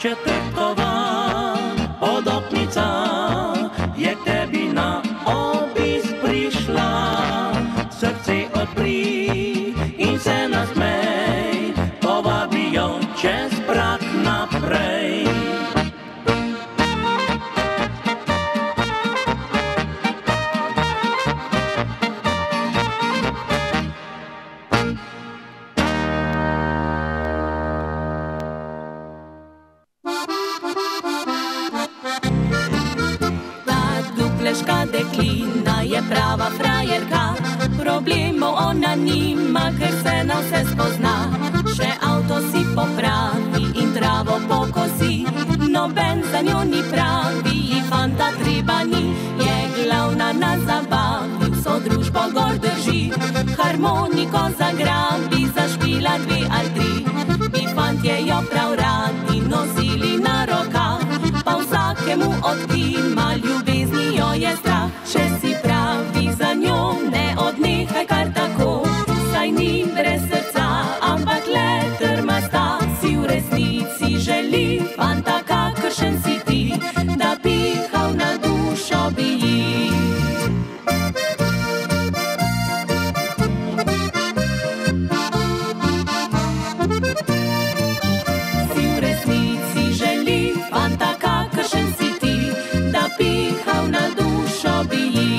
Четвърткова подопница je tebi na obisk prišla. Srce odpri in se nasmej, povabi jo čez prag naprej. Deklina je prava frajerka, problemov ona nima, ker se na vse spozna. Še avto si popravi in travo pokosi, noben za njo ni pravi, ji fanta treba ni. Je glavna na zabavi, vso družbo gor drži, harmoniko zagrabi, zašpila 2 ali 3. Bi fantje jo prav radi nosili na rokah, pa vsakemu odkima ljubezni jo je strah. Če si pravi za njo, ne odnehaj kar tako, saj ni brez srca, ampak le trmasta. Si v resnici želi fanta, kakršen si ti, da pihal na dušo bi ji. Si v resnici želi fanta, kakršen si ti, da pihal na dušo bi ji.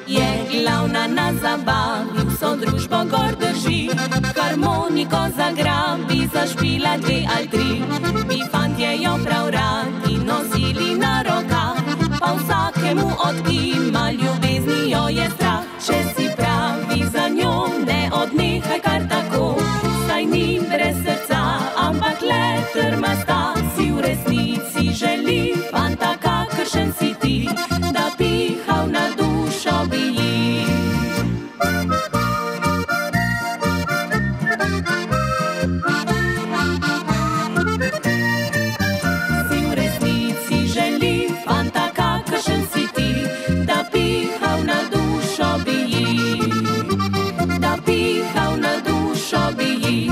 Je glavna na zabavi, vso družbo gor drži, harmoniko zagrabi, zašpila 2 ali 3. Bi fantje jo prav radi nosili na rokah, pa vsakemu odkima ljubezni jo je strah. Če si pravi za njo, ne odnehaj kar tako, saj ni brez srca, ampak le trmasta. Si v resnici želi fanta, kakršen si ti, da pihal na dušo bi ji. Si v resnici želi fanta, kakršen si ti, da pihal na dušo bi ji. Da pihal na dušo bi ji.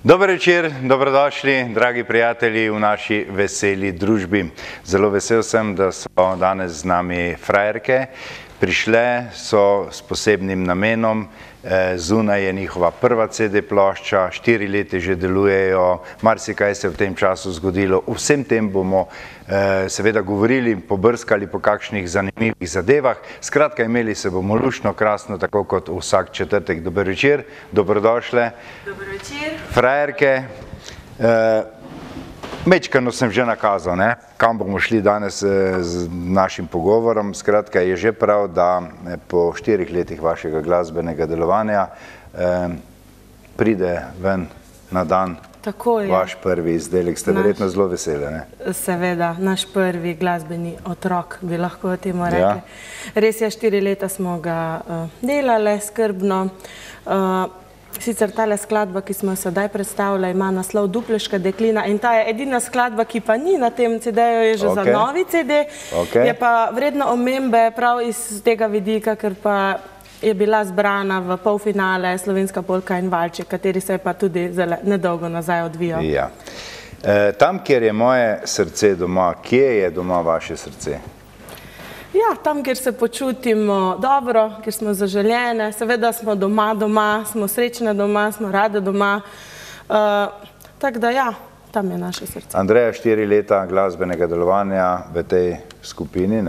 Dober večer, dobrodošli, dragi prijatelji v naši veseli družbi. Zelo vesel sem, da so danes z nami frajerke. Prišle so s posebnim namenom, zunaj je njihova prva CD plošča, 4 leta že delujejo, marsikaj se je v tem času zgodilo. O vsem tem bomo seveda govorili, pobrskali po kakšnih zanimivih zadevah. Skratka, imeli se bomo luštno, krasno, tako kot vsak četrtek. Dober večer, dobrodošle. Dober večer. Frajerke, mečkano sem že nakazal, kam bomo šli danes z našim pogovorom. Skratka, je že prav, da po 4 letih vašega glasbenega delovanja pride ven na dan vaš prvi izdelek. Ste verjetno zelo veseli, ne? Seveda, naš prvi glasbeni otrok, bi lahko temu rekli. Res je, 4 leta smo ga delali skrbno. Sicer tale skladba, ki smo jo sedaj predstavili, ima naslov Dupleška deklina in ta je edina skladba, ki pa ni na tem CD-ju, je že za novi CD. Je pa vredno omembe prav iz tega vidika, ker pa je bila zbrana v polfinale Slovenska polka in valček, kateri se je pa tudi nedolgo nazaj odvijal. Ja. Tam, kjer je moje srce doma, kje je doma vaše srce? Ja, tam, kjer se počutimo dobro, kjer smo zaželjene, seveda smo doma, smo srečne doma, smo rade doma. Tako da ja, tam je naše srce. Andreja, 4 leta glasbenega delovanja v tej skupini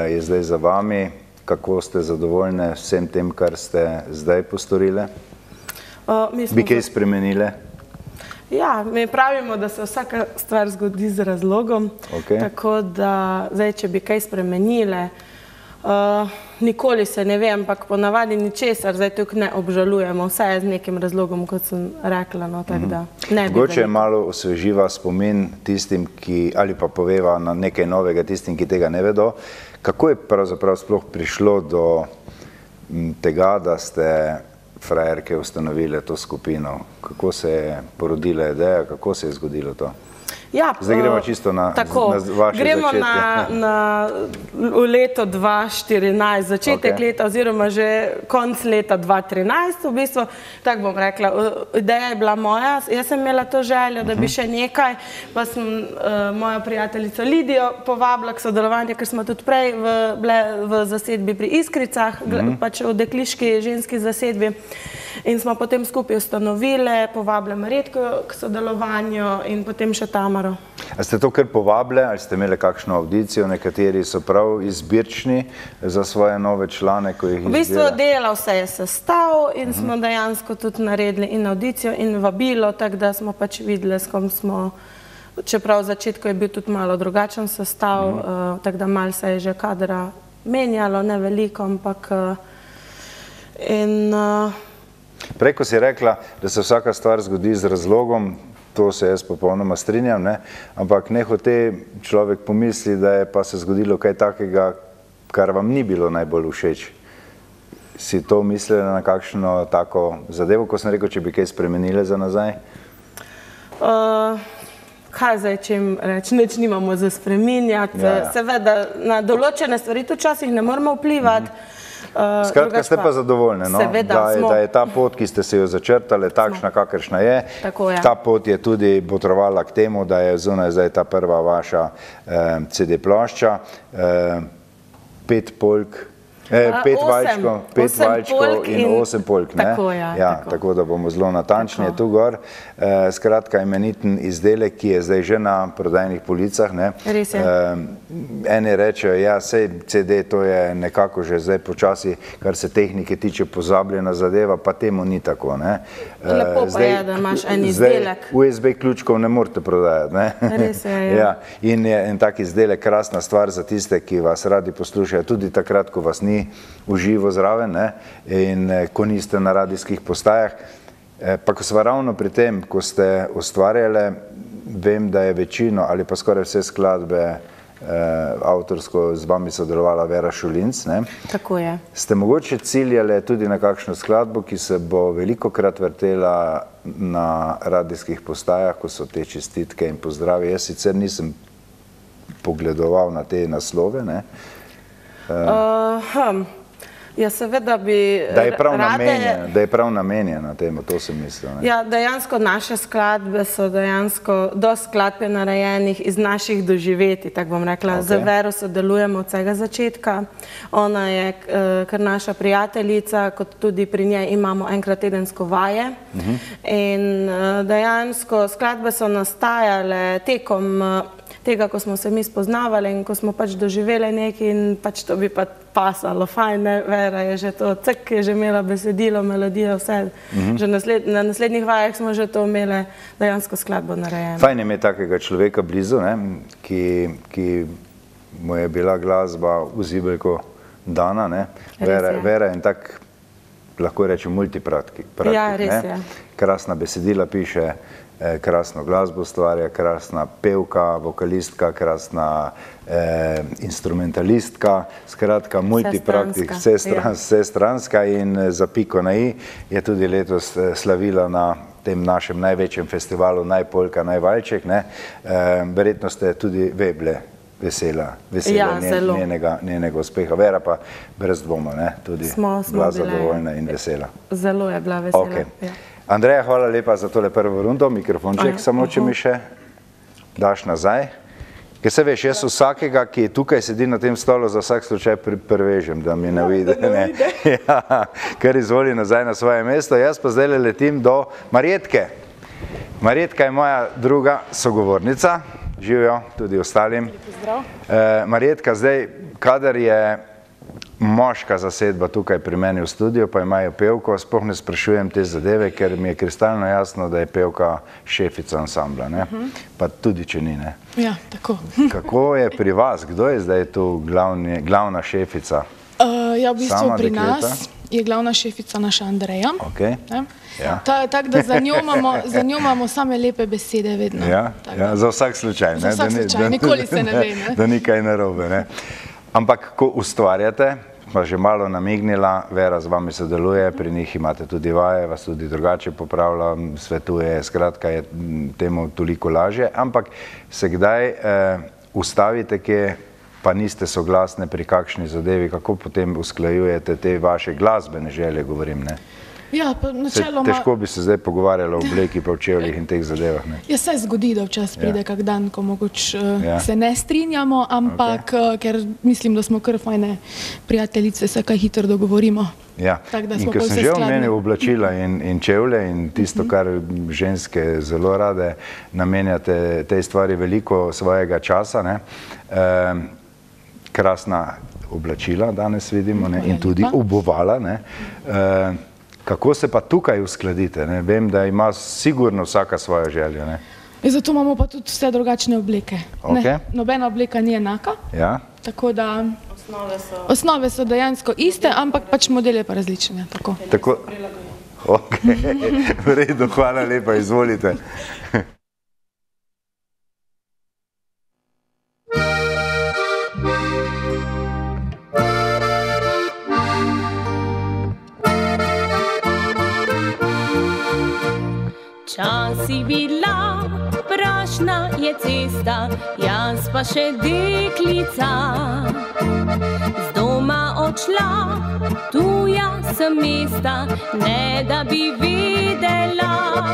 je zdaj za vami. Kako ste zadovoljne vsem tem, kar ste zdaj postorile? Bi kaj spremenile? Ja, mi pravimo, da se vsaka stvar zgodi z razlogom, tako da zdaj, če bi kaj spremenile, Nikoli se ne ve, ampak ponavadi ničesar, zdaj tukaj ne obžalujemo, vse je z nekim razlogom, kot sem rekla, no, tako da ne bi. Mogoče malo osveživa spomin tistim, ali pa poveva na nekaj novega tistim, ki tega ne vedo. Kako je pravzaprav sploh prišlo do tega, da ste frajerke ustanovile to skupino? Kako se je porodila ideja, kako se je zgodilo to? Ja, zdaj gremo čisto na vaše gremo začetke. v leto 2014, začetek leta oziroma že konc leta 2013 v bistvu, tako bom rekla, ideja je bila moja, jaz sem imela to željo, da bi še nekaj, pa sem mojo prijateljico Lidijo povabila k sodelovanju, ker smo tudi prej bile v zasedbi pri Iskricah, pač v dekliški ženski zasedbi. In smo potem skupaj ustanovile, povabile Marjetko k sodelovanju in potem še Tamaro. A ste to kar povabile, ali ste imeli kakšno audicijo, nekateri so prav izbirčni za svoje nove člane, ko jih izbira? V bistvu delal se je sestav in smo dejansko tudi naredili in audicijo in vabilo, tako da smo pač videli, s kom smo, čeprav v začetku je bil tudi malo drugačen sestav, tako da malo se je že kadra menjalo, ne veliko, ampak Prej, ko si rekla, da se vsaka stvar zgodi z razlogom, to se jaz popolnoma strinjam, ampak nehote človek pomisli, da je pa se zgodilo kaj takega, kar vam ni bilo najbolj všeč. Si to mislila na kakšno tako zadevo, ko sem rekel, če bi kaj spremenile za nazaj? Kaj zdaj, če jim reči, nič nimamo za spreminjati. Seveda, na določene stvari tudi včasih ne moramo vplivati. Skratka, ste pa zadovoljni, da je ta pot, ki ste se jo začrtali, takšna, kakršna je. Ta pot je tudi botrovala k temu, da je zunaj zdaj ta prva vaša CD plošča, 5 valjčkov in 8 polk. Tako da bomo zelo natančni tu gor. Skratka, imeniten izdelek, ki je zdaj že na prodajnih policah. Res je. Eni rečejo, ja, sej CD to je nekako že zdaj počasi, kar se tehnike tiče, pozabljena zadeva, pa temu ni tako. Lepo pa je, da imaš en izdelek. USB ključkov ne morate prodajati. Res je, ja. In je en tak izdelek krasna stvar za tiste, ki vas radi poslušajo, tudi takrat, ko vas ni uživo zraven in ko niste na radijskih postajah. Pa ko sva ravno pri tem, ko ste ustvarjale, vem, da je večino ali pa skoraj vse skladbe avtorsko z vami sodelovala Vera Šulinc. Tako je. Ste mogoče ciljale tudi na kakšno skladbo, ki se bo velikokrat vrtela na radijskih postajah, ko so te čestitke in pozdravi? Jaz sicer nisem pogledoval na te naslove, Ja, seveda bi da je prav namenjena temu, to sem mislil. Ja, dejansko naše skladbe so dejansko dosti skladb je narejenih iz naših doživetij, tako bom rekla. Z Vero sodelujemo od vsega začetka. Ona je kar naša prijateljica, kot tudi pri njej imamo enkrat tedensko vaje. In dejansko skladbe so nastajale tekom tega, ko smo se mi spoznavali in ko smo pač doživeli nekaj in pač to bi pa pasalo, fajn, Vera je že to, cek je že imela besedilo, melodijo, vse. Že na naslednjih vajah smo že to imeli dejansko skladbo narejeno. Fajn je imeti takega človeka blizu, ki mu je bila glasba v zibelko dana. Vera je tak, lahko rečem, multipraktik. Ja, res je. Krasna besedila piše, krasno glasbo ustvarja, krasna pevka, vokalistka, krasna instrumentalistka, skratka multipraktik, vsestranska in za piko na i je tudi letos slavila na tem našem največjem festivalu Najpolka, Najvaljček. Verjetno ste tudi bile vesela njenega uspeha. Vera pa brez dvoma, tudi bila zadovoljna in vesela. Zelo je bila vesela. Andreja, hvala lepa za tole prvo rundo, mikrofonček samo, če mi še daš nazaj. Ker se veš, jaz vsakega, ki je tukaj sedi na tem stolu, za vsak slučaj prevežem, da mi ne vidi. Ker izvoli nazaj na svoje mesto. Jaz pa zdaj letim do Marjetke. Marjetka je moja druga sogovornica. Živijo tudi ostalim. Marjetka, zdaj, kadar je moška zasedba tukaj pri meni v studiu, pa imajo pevko, sploh ne sprašujem te zadeve, ker mi je kristalno jasno, da je pevka šefica ansambla, ne? Pa tudi, če ni, ne? Ja, tako. Kako je pri vas? Kdo je zdaj tu glavna šefica? Ja, v bistvu pri nas je glavna šefica naša Andreja. Tako da za njo imamo same lepe besede vedno. Ja, za vsak slučaj. Za vsak slučaj, nikoli se ne ve, ne? Da ni kaj narobe, ne? Ampak, ko ustvarjate, pa že malo namignila, Vera z vami sodeluje, pri njih imate tudi vaje, vas tudi drugače popravlja, svetuje, skratka je temu toliko lažje, ampak se kdaj ustavite, kje pa niste soglasne pri kakšni zadevi, kako potem usklajujete te vaše glasbene želje, govorim, ne? Ja, pa načeloma... Težko bi se zdaj pogovarjala o obleki, pa o čevljih in teh zadevah, ne? Ja, se zgodi, da včasih pride kak dan, ko mogoče se ne strinjamo, ampak ker mislim, da smo kar fajne prijateljice, se kaj hitro dogovorimo. Ja, in ko sem že omenil oblačila in čevlje in tisto, kar ženske zelo rade, namenjate tej stvari veliko svojega časa, ne? Krasna oblačila danes vidimo, ne? In tudi obuvala, ne? Kako se pa tukaj uskladite? Vem, da ima sigurno vsaka svojo željo. Zato imamo pa tudi vse drugačne obleke. Nobena obleka ni enaka, tako da osnove so dejansko iste, ampak pač model je pa različen. V redu, hvala lepa, izvolite. Časi bila, prašna je cesta, jaz pa še deklica. Z doma odšla, tuja sem mesta, ne da bi vedela,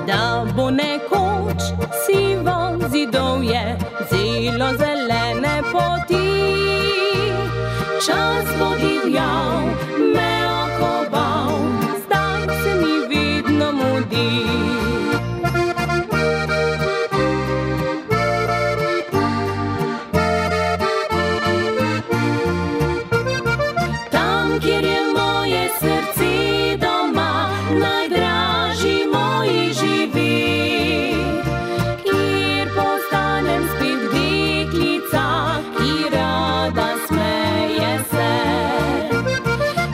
da bo nekoč sivo zidovje, zelo zelene poti. Čas bo divjal, me okoval, zdaj se mi vedno mudi. Tam, kjer je moje srce doma, najdražji moji živi, kjer postanem spet deklica, ki rada smeje se.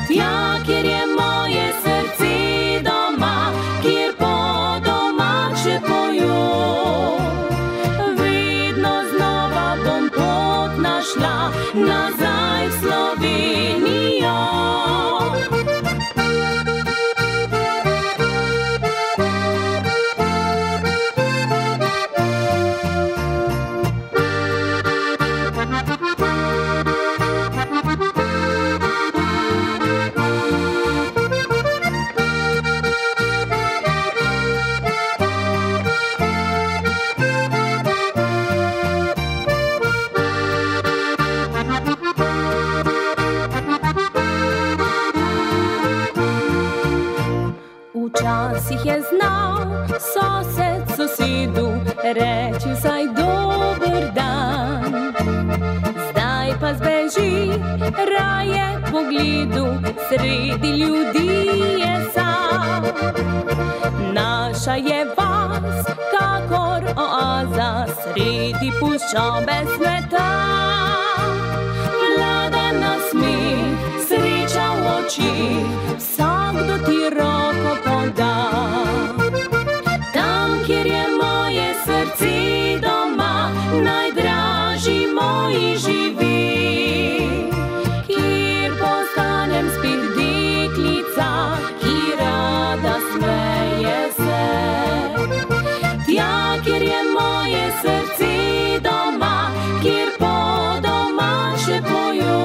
Tja, kjer je moje srce doma, kjer po domače pojo, vedno znova bom pot našla nazaj v Slovenijo. Včasih je znal sosed sosedu reči vsaj dober dan, zdaj pa zbeži raje pogledu, sredi ljudi je sam. Naša je vas kakor oaza, sredi puščobe sveta, vlada nasmeh, sreča v očih, vsakdo ti roko poda. Tam, kjer je moje srce doma, najdražji moji živi, kjer postanem spet deklica, ki rada smeje se. Tja, kjer je moje srce doma, kjer po domače pojo,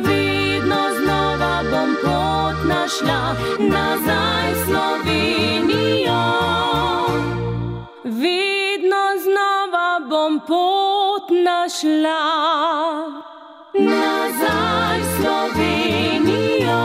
vedno znova bom pot našla nazaj v Slovenijo. Vedno znova bom pot našla nazaj v Slovenijo.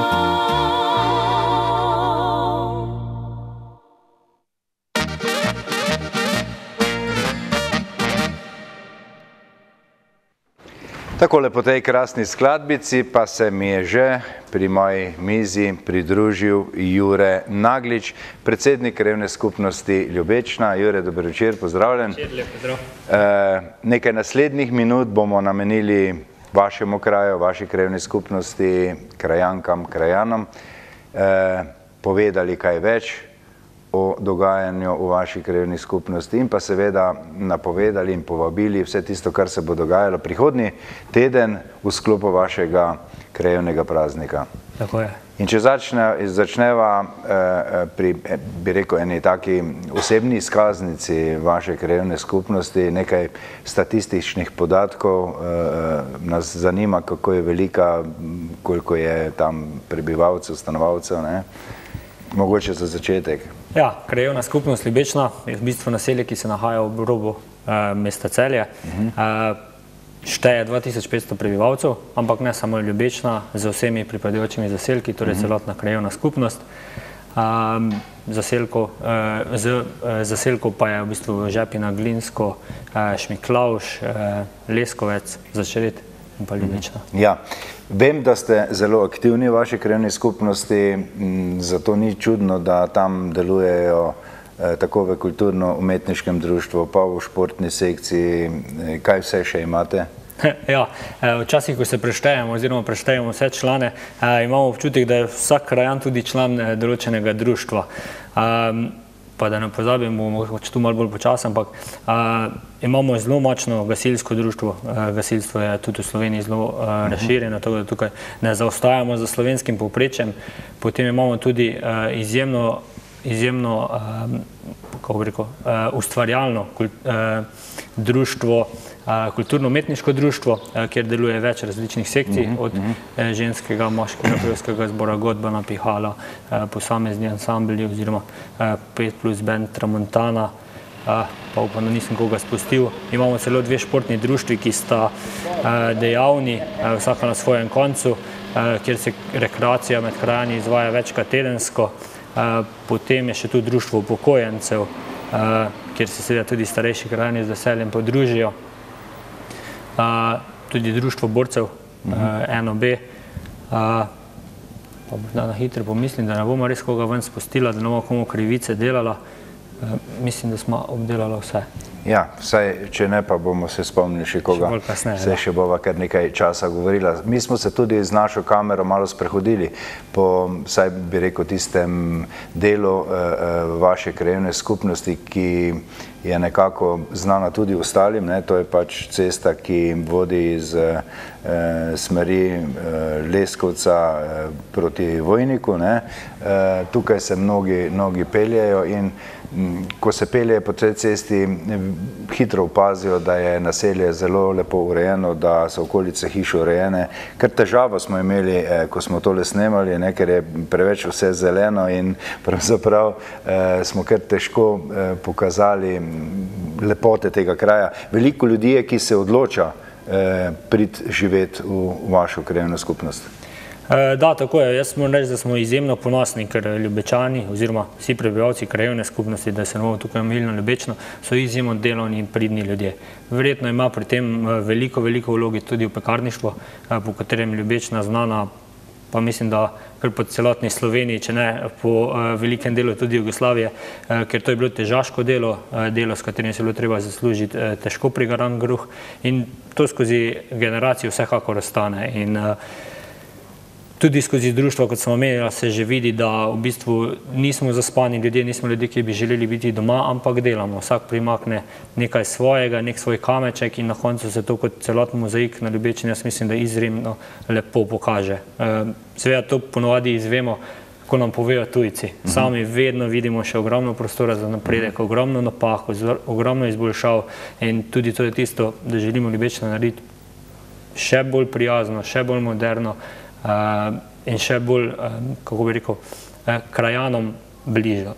Takole po tej krasni skladbici pa se mi je že pri moji mizi pridružil Jure Naglič, predsednik Krajevne skupnosti Ljubečna. Jure, dober večer, pozdravljen. Lep pozdrav. Nekaj naslednjih minut bomo namenili vašemu kraju, vaši krajevni skupnosti, krajankam, krajanom, povedali kaj več o dogajanju v vaši krajevni skupnosti in pa seveda napovedali in povabili vse tisto, kar se bo dogajalo prihodnji teden v sklopu vašega krajevnega praznika. Tako je. In če začneva pri, bi rekel, eni taki osebni izkaznici vaše krajevne skupnosti, nekaj statističnih podatkov, nas zanima, kako je velika, koliko je tam prebivalcev, stanovalcev, ne? Mogoče za začetek. Ja, krajevna skupnost Ljubečna je v bistvu naselje, ki se nahaja v robu mesta Celje. Šteje 2500 prebivalcev, ampak ne samo Ljubečna, z vsemi pripadajočimi zaselki, torej celotna krajevna skupnost. Zaselkov pa je v bistvu Žepina, Glinsko, Šmiklavž, Leskovec, Začret in pa Ljubečna. Ja, vem, da ste zelo aktivni v vaši krajevni skupnosti, zato ni čudno, da tam delujejo tako v kulturno-umetniškem društvu, pa v športni sekciji, kaj vse še imate? Ja, včasih, ko se preštejemo oziroma preštejemo vse člane, imamo občutek, da je vsak krajan tudi član določenega društva. Pa da ne pozabim, bomo tu malo bolj počasen, ampak imamo zelo močno gasilsko društvo. Gasilstvo je tudi v Sloveniji zelo razširjeno, tako da tukaj ne zaostajamo za slovenskim povprečjem. Potem imamo tudi izjemno, kako bi rekel, ustvarjalno društvo, kulturno-umetniško društvo, kjer deluje več različnih sekcij, od ženskega, moškega, pevskega zbora, godbena, pihala, posamezni ansambli oziroma 5+ band Tramontana, pa upam, da nisem koga spustil. Imamo celo 2 športni društvi, ki sta dejavni, vsaka na svojem koncu, kjer se rekreacija med krajani izvaja večkrat tedensko. Potem je še tu društvo upokojencev, kjer se seveda tudi starejši krajani z veseljem podružijo. Tudi društvo borcev, NOB. Pa morda na hitro pomislim, da ne bomo res koga ven spustila, da ne bomo komu krivice delala. Mislim, da smo obdelali vse. Ja, vsaj, če ne, pa bomo se spomnili še koga. Še bolj kasneje, se še bova kar nekaj časa govorila. Mi smo se tudi z našo kamero malo sprehodili po, vsaj bi rekel, tistem delu vaše krajevne skupnosti, ki je nekako znana tudi ostalim, ne? To je pač cesta, ki vodi iz smeri Leskovca proti Vojniku, ne? Tukaj se mnogi peljejo in ko se peljejo po tej cesti, hitro opazijo, da je naselje zelo lepo urejeno, da so okolice hiše urejene. Ker težavo smo imeli, ko smo tole snemali, ne, ker je preveč vse zeleno in pravzaprav smo kar težko pokazali lepote tega kraja. Veliko ljudi je, ki se odloča priti živeti v vašo krajevno skupnost. Da, tako je. Jaz moram reči, da smo izjemno ponosni, ker Ljubečani oziroma vsi prebivalci krajevne skupnosti, da se bomo tukaj omejili na Ljubečno, so izjemno delovni in pridni ljudje. Verjetno ima pri tem veliko vlogi tudi v pekarništvo, po katerem Ljubečna znana, pa mislim, da kar po celotni Sloveniji, če ne po velikem delu tudi Jugoslavije, ker to je bilo težaško delo, s katerim se je bilo treba zaslužiti težko prigaran kruh in to skozi generacijo vsekakor ostane. In tudi skozi društvo, kot smo omenili, se že vidi, da v bistvu nismo zaspani ljudje, nismo ljudje, ki bi želeli biti doma, ampak delamo. Vsak primakne nekaj svojega, nek svoj kameček in na koncu se to kot celotni mozaik na Ljubečni, jaz mislim, da izjemno lepo pokaže. Seveda to ponovadi izvemo, ko nam povejo tujci. Sami vedno vidimo še ogromno prostora za napredek, ogromno napak, ogromno izboljšav in tudi to je tisto, da želimo Ljubečno narediti še bolj prijazno, še bolj moderno, in še bolj, kako bi rekel, krajanom bližjo.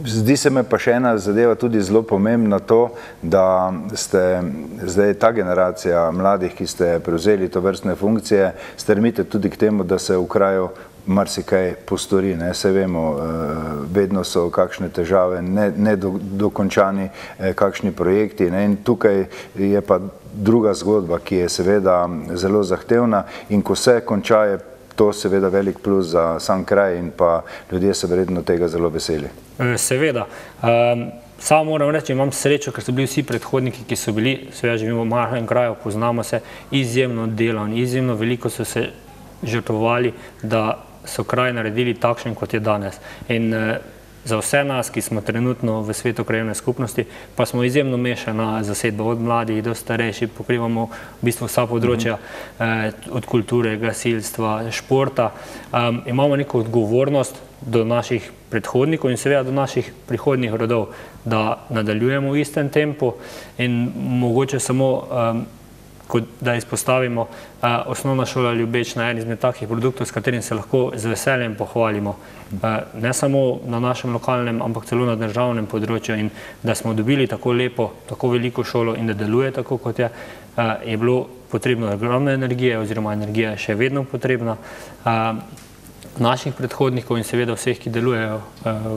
Zdi se me pa še ena zadeva tudi zelo pomembna to, da ste zdaj ta generacija mladih, ki ste prevzeli to vrstne funkcije, stremite tudi k temu, da se v kraju marsikaj postori, ne, se vemo, vedno so kakšne težave, nedokončani kakšni projekti, ne, in tukaj je pa druga zgodba, ki je seveda zelo zahtevna in ko se konča, je to seveda velik plus za sam kraj in pa ljudje so verjetno tega zelo veseli. Seveda. Samo moram reči, imam srečo, ker so bili vsi predhodniki, ki so bili, seveda živimo v majhnem kraju, poznamo se, izjemno delovni, izjemno veliko so se žrtvovali, da so kraj naredili takšen, kot je danes. In za vse nas, ki smo trenutno v svetu krajevne skupnosti, pa smo izjemno mešana zasedba, od mladih do starejših, pokrivamo v bistvu vsa področja, od kulture, gasilstva, športa. Imamo neko odgovornost do naših predhodnikov in seveda do naših prihodnjih rodov, da nadaljujemo v istem tempu in mogoče samo da izpostavimo osnovna šola Ljubečna, en izmed takih produktov, s katerim se lahko z veseljem pohvalimo. Ne samo na našem lokalnem, ampak celo na državnem področju in da smo dobili tako lepo, tako veliko šolo in da deluje tako, kot je bilo potrebno ogromno energije oziroma energija je še vedno potrebna naših predhodnikov in seveda vseh, ki delujejo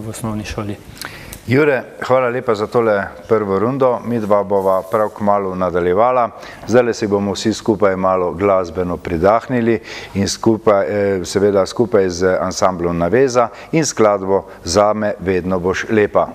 v osnovni šoli. Jure, hvala lepa za tole prvo rundo. Mi dva bova prav kmalu nadaljevala. Zdaj si bomo vsi skupaj malo glasbeno pridahnili in seveda skupaj z ansamblom Naveza in skladbo Zame vedno boš lepa.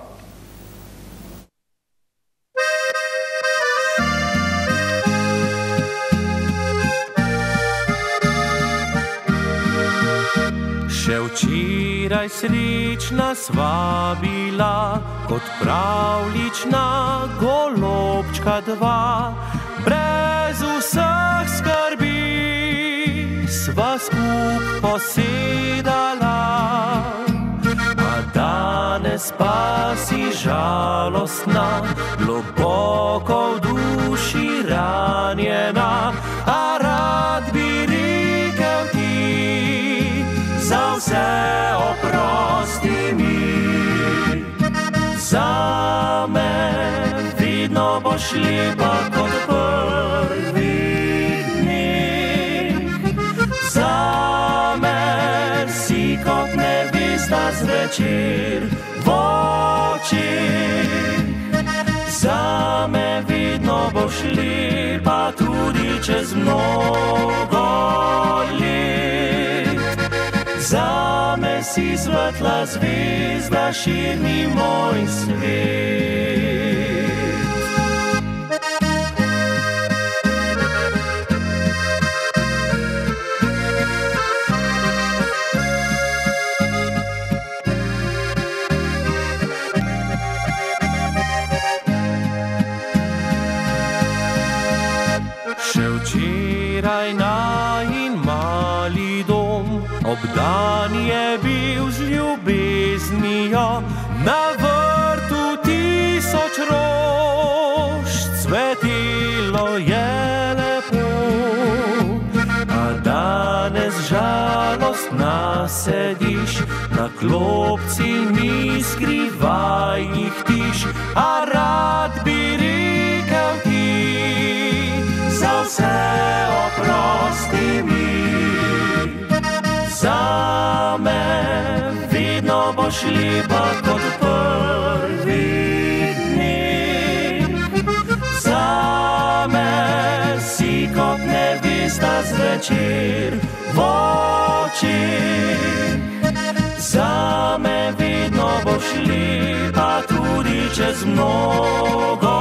Še včeraj srečna sva bila, kot pravlična golobčka dva, brez vseh skrbi sva skup posedala. A danes pa si žalostna, globoko v duši ranjena, a rad bi rekel ti, za vse oprosti mi. Zame vedno boš lepa kot prvi dni. Zame si kot nevesta zvečer v očeh. Zame vedno boš lepa tudi čez mnogo let. Zame si svetla zvezda, širni moj svet. Še včeraj najin mali dom obdan je bil z ljubeznijo, na vrtu 1000 rož cvetelo je lepo. A danes žalostna sediš, na klopci mi skrivaj jih tiš, a rad bi rekel ti, za vse oprosti mi. Zame vedno boš lepa kot prvi dni. Zame si kot nevesta zvečer v očeh. Zame vedno boš lepa tudi čez mnogo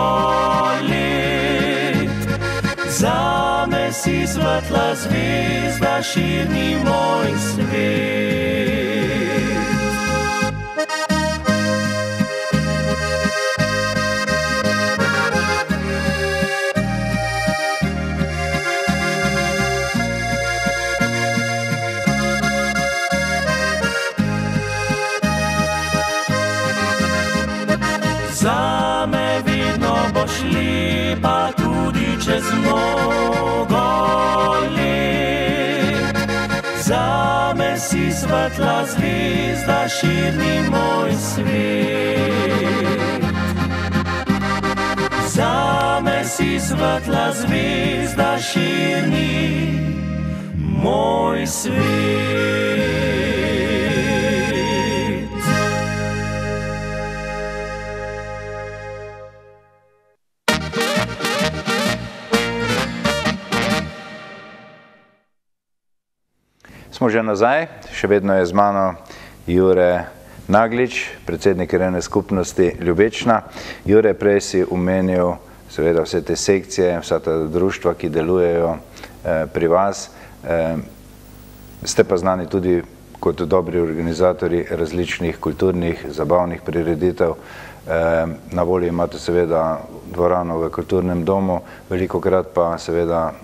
let. Zame si svetla zvezda, širni moj svet. Zame vedno boš lepa tudi čez mnogo let. Zame si svetla zvezda, širni moj svet. Zame si svetla zvezda, širni moj svet. smo že nazaj, še vedno je z mano Jure Naglič, predsednik krajevne skupnosti Ljubečna. Jure, prej si omenil seveda vse te sekcije, vsa ta društva, ki delujejo pri vas. Ste pa znani tudi kot dobri organizatori različnih kulturnih, zabavnih prireditev. Na voljo imate seveda dvorano v kulturnem domu, velikokrat pa seveda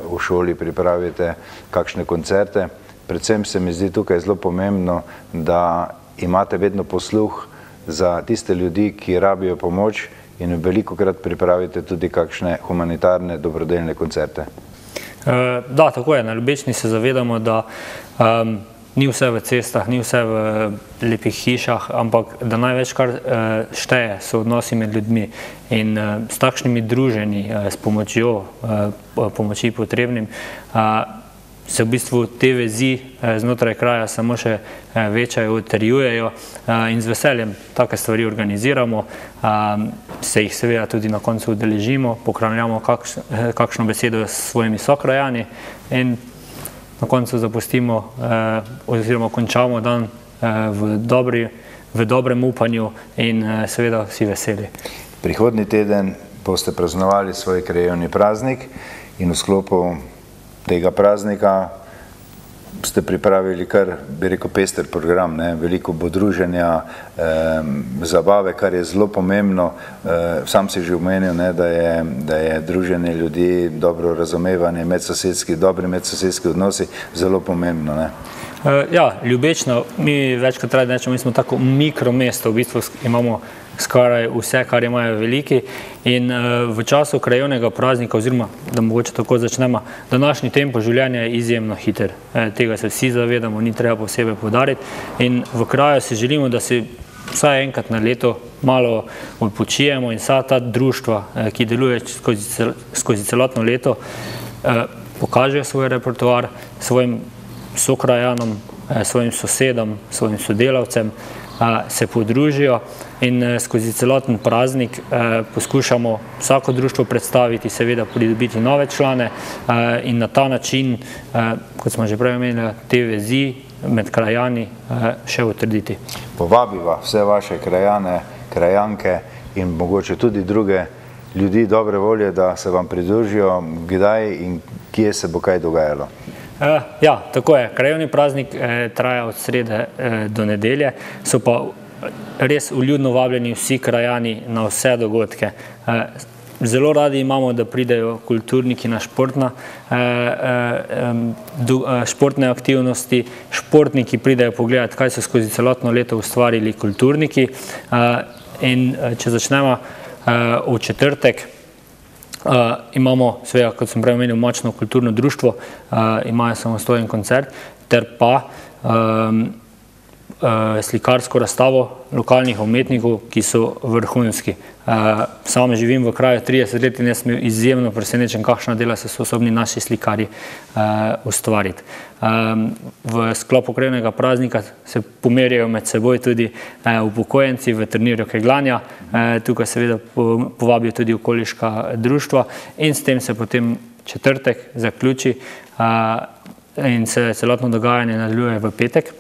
v šoli pripravite kakšne koncerte. Predvsem se mi zdi tukaj zelo pomembno, da imate vedno posluh za tiste ljudi, ki rabijo pomoč in velikokrat pripravite tudi kakšne humanitarne, dobrodelne koncerte. Da, tako je. Na Ljubečni se zavedamo, da ni vse v cestah, ni vse v lepih hišah, ampak da največ, kar šteje, so odnosi med ljudmi. In s takšnimi druženji, s pomoči potrebnim, se v bistvu te vezi znotraj kraja samo še večajo, utrjujejo in z veseljem take stvari organiziramo, se jih seveda tudi na koncu udeležimo, pokranjamo kakšno besedo s svojimi sokrajani in na koncu zapustimo oziroma končamo dan v dobrem upanju in seveda vsi veseli. Prihodnji teden boste praznovali svoj krajevni praznik in v sklopu tega praznika ste pripravili kar, bi rekel, pester program, veliko bo druženja, zabave, kar je zelo pomembno. Sam si že omenil, da je druženje ljudi, dobro razumevanje, dobri medsosedski odnosi zelo pomembno. Ja, Ljubečna, mi večkrat radi rečemo, mi smo tako mikromesto, v bistvu imamo skoraj vse, kar imajo veliki in v času krajevnega praznika, oziroma da mogoče tako začnemo, današnji tempo življenja je izjemno hiter. Tega se vsi zavedamo, ni treba posebej poudariti in v kraju si želimo, da si vsaj enkrat na leto malo odpočijemo in vsa ta društva, ki deluje skozi celotno leto, pokažejo svoj repertoar svojim sokrajanom, svojim sosedom, svojim sodelavcem, se podružijo in skozi celoten praznik poskušamo vsako društvo predstaviti, seveda pridobiti nove člane in na ta način, kot smo že prej omenili, te vezi med krajani še utrditi. Povabiva vse vaše krajane, krajanke in mogoče tudi druge ljudi dobre volje, da se vam pridružijo, kdaj in kje se bo kaj dogajalo. Ja, tako je. Krajevni praznik traja od srede do nedelje, so pa res vljudno vabljeni vsi krajani na vse dogodke. Zelo radi imamo, da pridejo kulturniki na športne aktivnosti, športniki pridejo pogledati, kaj so skozi celotno leto ustvarili kulturniki. In če začnemo v četrtek, imamo, seveda, kot sem prej omenil, močno kulturno društvo, imajo samostojen koncert, ter pa slikarsko razstavo lokalnih umetnikov, ki so vrhunski. Sam živim v kraju 30 let in jaz sem izjemno presenečen, kakšna dela so sposobni naši slikarji ustvariti. V sklopu krajevnega praznika se pomerjajo med seboj tudi upokojenci v turnirju kegljanja, tukaj seveda povabijo tudi okoliška društva in s tem se potem četrtek zaključi in se celotno dogajanje nadaljuje v petek,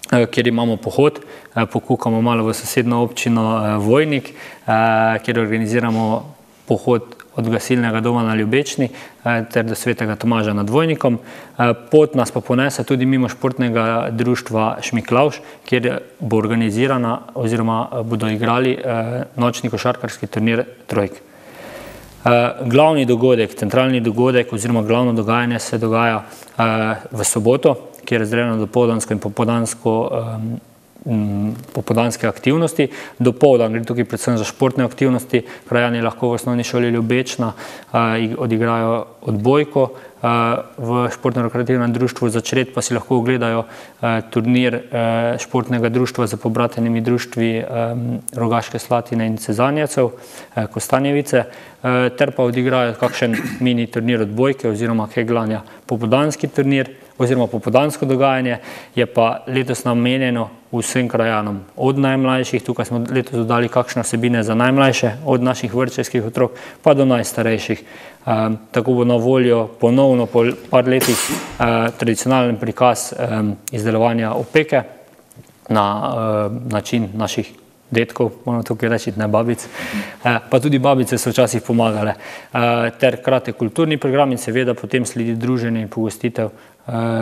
kjer imamo pohod, pokukamo malo v sosednjo občino Vojnik, kjer organiziramo pohod od gasilnega doma na Ljubečni ter do Svetega Tomaža nad Vojnikom. Pot nas pa ponese tudi mimo športnega društva Šmiklavž, kjer bo organizirana oziroma bodo igrali nočni košarkarski turnir Trojk. Glavni dogodek, centralni dogodek oziroma glavno dogajanje se dogaja v soboto, kjer je razdeljeno dopoldansko in popoldanske aktivnosti. Dopoldan gre tukaj predvsem za športne aktivnosti, krajani lahko v osnovni šoli Ljubečna odigrajo odbojko, v športno-rekreativnem društvu Začret pa si lahko ogledajo turnir športnega društva za pobratenimi društvi Rogaške Slatine in Cezanjevcev, Kostanjevice, ter pa odigrajo kakšen mini turnir odbojke oziroma kegljanja. Popoldanski turnir oziroma popoldansko dogajanje, je pa letos namenjeno vsem krajanom, od najmlajših, tukaj smo letos dodali kakšne vsebine za najmlajše, od naših vrtčevskih otrok pa do najstarejših. Tako bo na voljo ponovno po par letih tradicionalen prikaz izdelovanja opeke na način naših detkov, moramo tukaj reči, ne babic, pa tudi babice so včasih pomagale, ter kratek kulturni program in seveda potem sledi druženje in pogostitev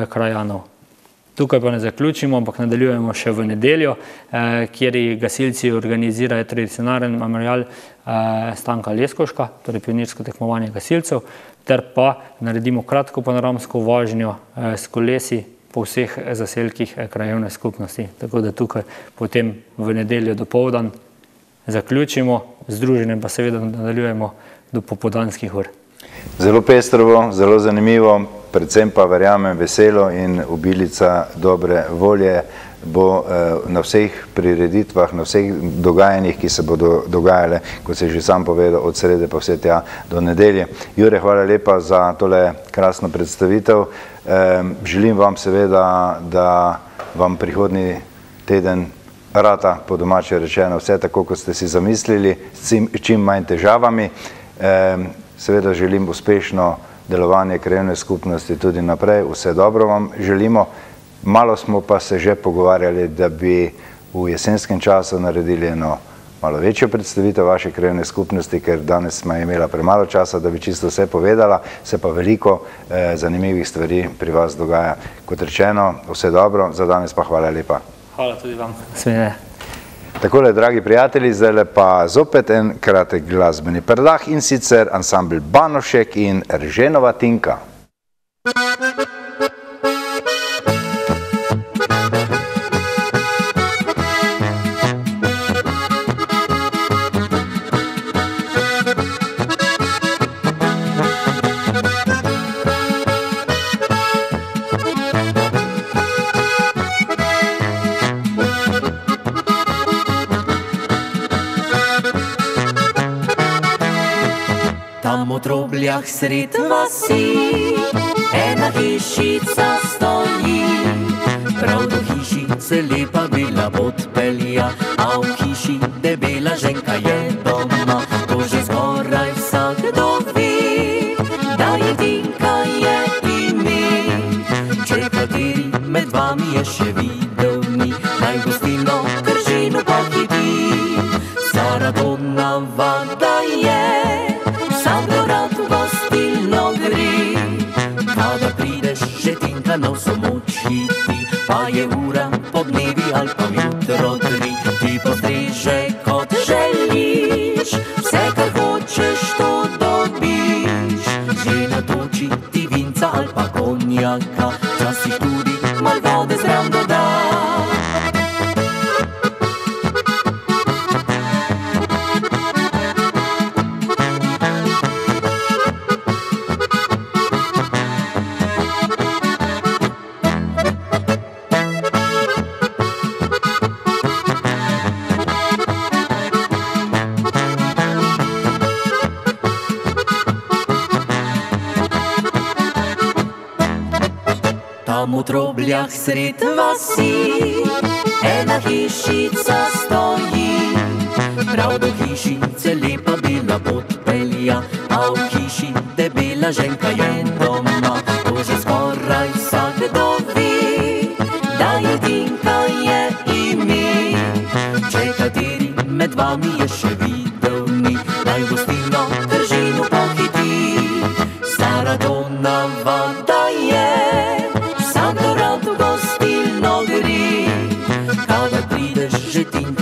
krajanov. Tukaj pa ne zaključimo, ampak nadaljujemo še v nedeljo, kjer gasilci organizirajo tradicionalen memorial Stanka Leskoška, torej pionirsko tekmovanje gasilcev, ter pa naredimo kratko panoramsko vožnjo s kolesi po vseh zaselkih krajevne skupnosti. Tako da tukaj potem v nedeljo dopoldan zaključimo, z druženjem pa seveda nadaljujemo do popoldanskih ur. Zelo pestrovo, zelo zanimivo, predvsem pa verjamem veselo in obilica dobre volje bo na vseh prireditvah, na vseh dogajanjih, ki se bodo dogajale, kot se je že sam povedal, od srede pa vse tja do nedelje. Jure, hvala lepa za tole krasno predstavitev. Želim vam seveda, da vam prihodnji teden rata, po domače rečeno, vse tako, kot ste si zamislili, s čim manj težavami. Seveda želim uspešno delovanje krajevne skupnosti tudi naprej, vse dobro vam želimo. Malo smo pa se že pogovarjali, da bi v jesenskem času naredili eno malo večjo predstavitev vaše krajevne skupnosti, ker danes smo imela premalo časa, da bi čisto vse povedala, se pa veliko zanimivih stvari pri vas dogaja. Kot rečeno, vse dobro, za danes pa hvala lepa. Hvala tudi vam. Takole, dragi prijatelji, zdaj pa zopet en kratek glasbeni predah in sicer ansambl Banošek in Erženova Tinka. Trobljah sred vasi ena hišica stoji, prav do hišice lepa bila podpelja, a v hiši debela ženka je doma. To že skoraj vsakdo ve, da je Tinka je ime. Če kateri med vami je še videl ni, naj gostilno Kržinu pohiti. Saradonava da je, na vso močiti, pa je ura podnevi ali pa jutro 3. Ti postreže kot želiš, vse kar hočeš to dobiš. Že natoči ti vinca ali pa konjaka, včasih tudi mal vode zraven doda. Tam v Trobljah sred vasi ena hišica stoji, prav do hišice lepa bila podpelja, a v hiši debela ženka je doma. To že skoraj vsakdo ve, da je Tinka je ime. Če kateri med vami je še videl ni, naj gostilno Kržinu pohiti. Saradonava da je,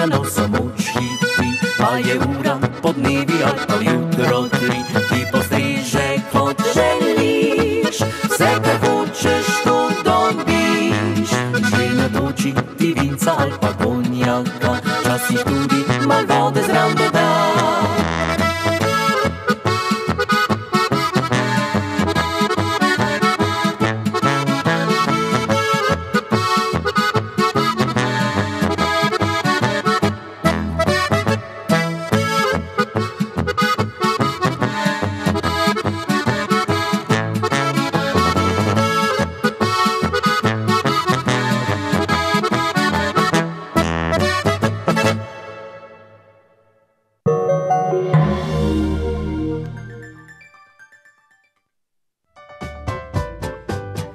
na vso močiti, pa je ura podnevi ali pa jutro 3. Ti postreže kot želiš, vse kar hočeš to dobiš. Že natoči ti vinca ali pa konjaka, včasih tudi mal vode zraven doda.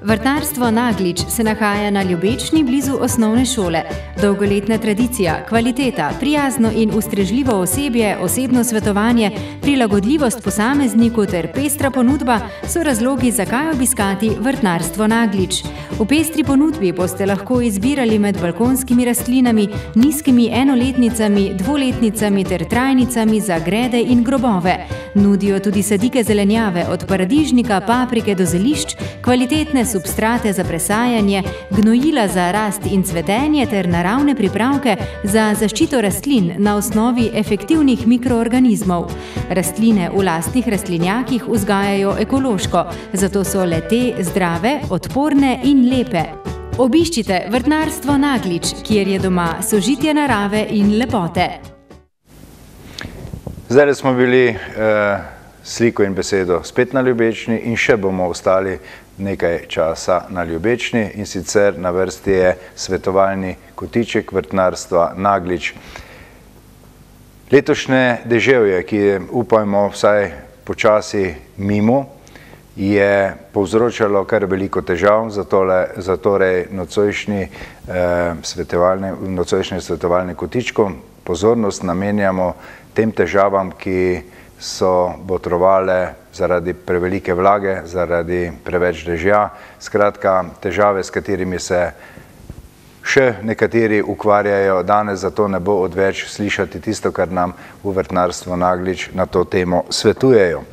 Vrtnarstvo Naglič se nahaja na Ljubečni blizu osnovne šole. Dolgoletna tradicija, kvaliteta, prijazno in ustrežljivo osebje, osebno svetovanje, prilagodljivost posamezniku ter pestra ponudba so razlogi, zakaj obiskati Vrtnarstvo Naglič. V pestri ponudbi boste lahko izbirali med balkonskimi rastlinami, nizkimi enoletnicami, dvoletnicami ter trajnicami za grede in grobove. Nudijo tudi sadike zelenjave od paradižnika, paprike do zelišč, kvalitetne substrate za presajanje, gnojila za rast in cvetenje ter naravne pripravke za zaščito rastlin na osnovi efektivnih mikroorganizmov. Rastline v lastnih rastlinjakih vzgajajo ekološko, zato so le-te zdrave, odporne in lepe. Obiščite Vrtnarstvo Naglič, kjer je doma sožitje narave in lepote. Zdaj smo bili sliko in besedo spet na Ljubečni in še bomo ostali nekaj časa na Ljubečni, in sicer na vrsti je svetovalni kotiček Vrtnarstva Naglič. Letošnje deževje, ki je, upajmo, vsaj počasi mimo, je povzročalo kar veliko težav, zatorej nocojšnje svetovalne kotičko pozornost namenjamo tem težavam, ki so botrovale zaradi prevelike vlage, zaradi preveč dežja. Skratka, težave, s katerimi se še nekateri ukvarjajo danes, zato ne bo odveč slišati tisto, kar nam v Vrtnarstvu Naglič na to temo svetujejo.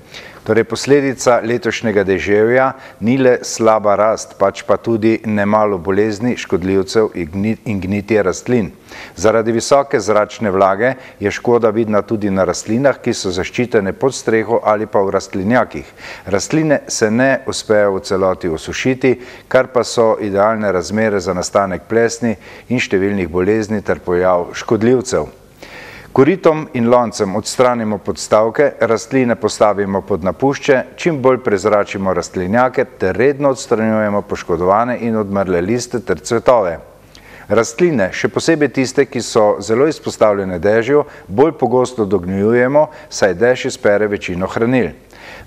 Torej, posledica letošnjega deževja ni le slaba rast, pač pa tudi nemalo bolezni, škodljivcev in gnitje rastlin. Zaradi visoke zračne vlage je škoda vidna tudi na rastlinah, ki so zaščitene pod streho ali pa v rastlinjakih. Rastline se ne uspejo v celoti osušiti, kar pa so idealne razmere za nastanek plesni in številnih bolezni ter pojav škodljivcev. Koritom in loncem odstranimo podstavke, rastline postavimo pod napušče, čim bolj prezračimo rastlinjake ter redno odstranjujemo poškodovane in odmrle liste ter cvetove. Rastline, še posebej tiste, ki so zelo izpostavljene dežju, bolj pogosto dognjujemo, saj dež izpere večino hranil.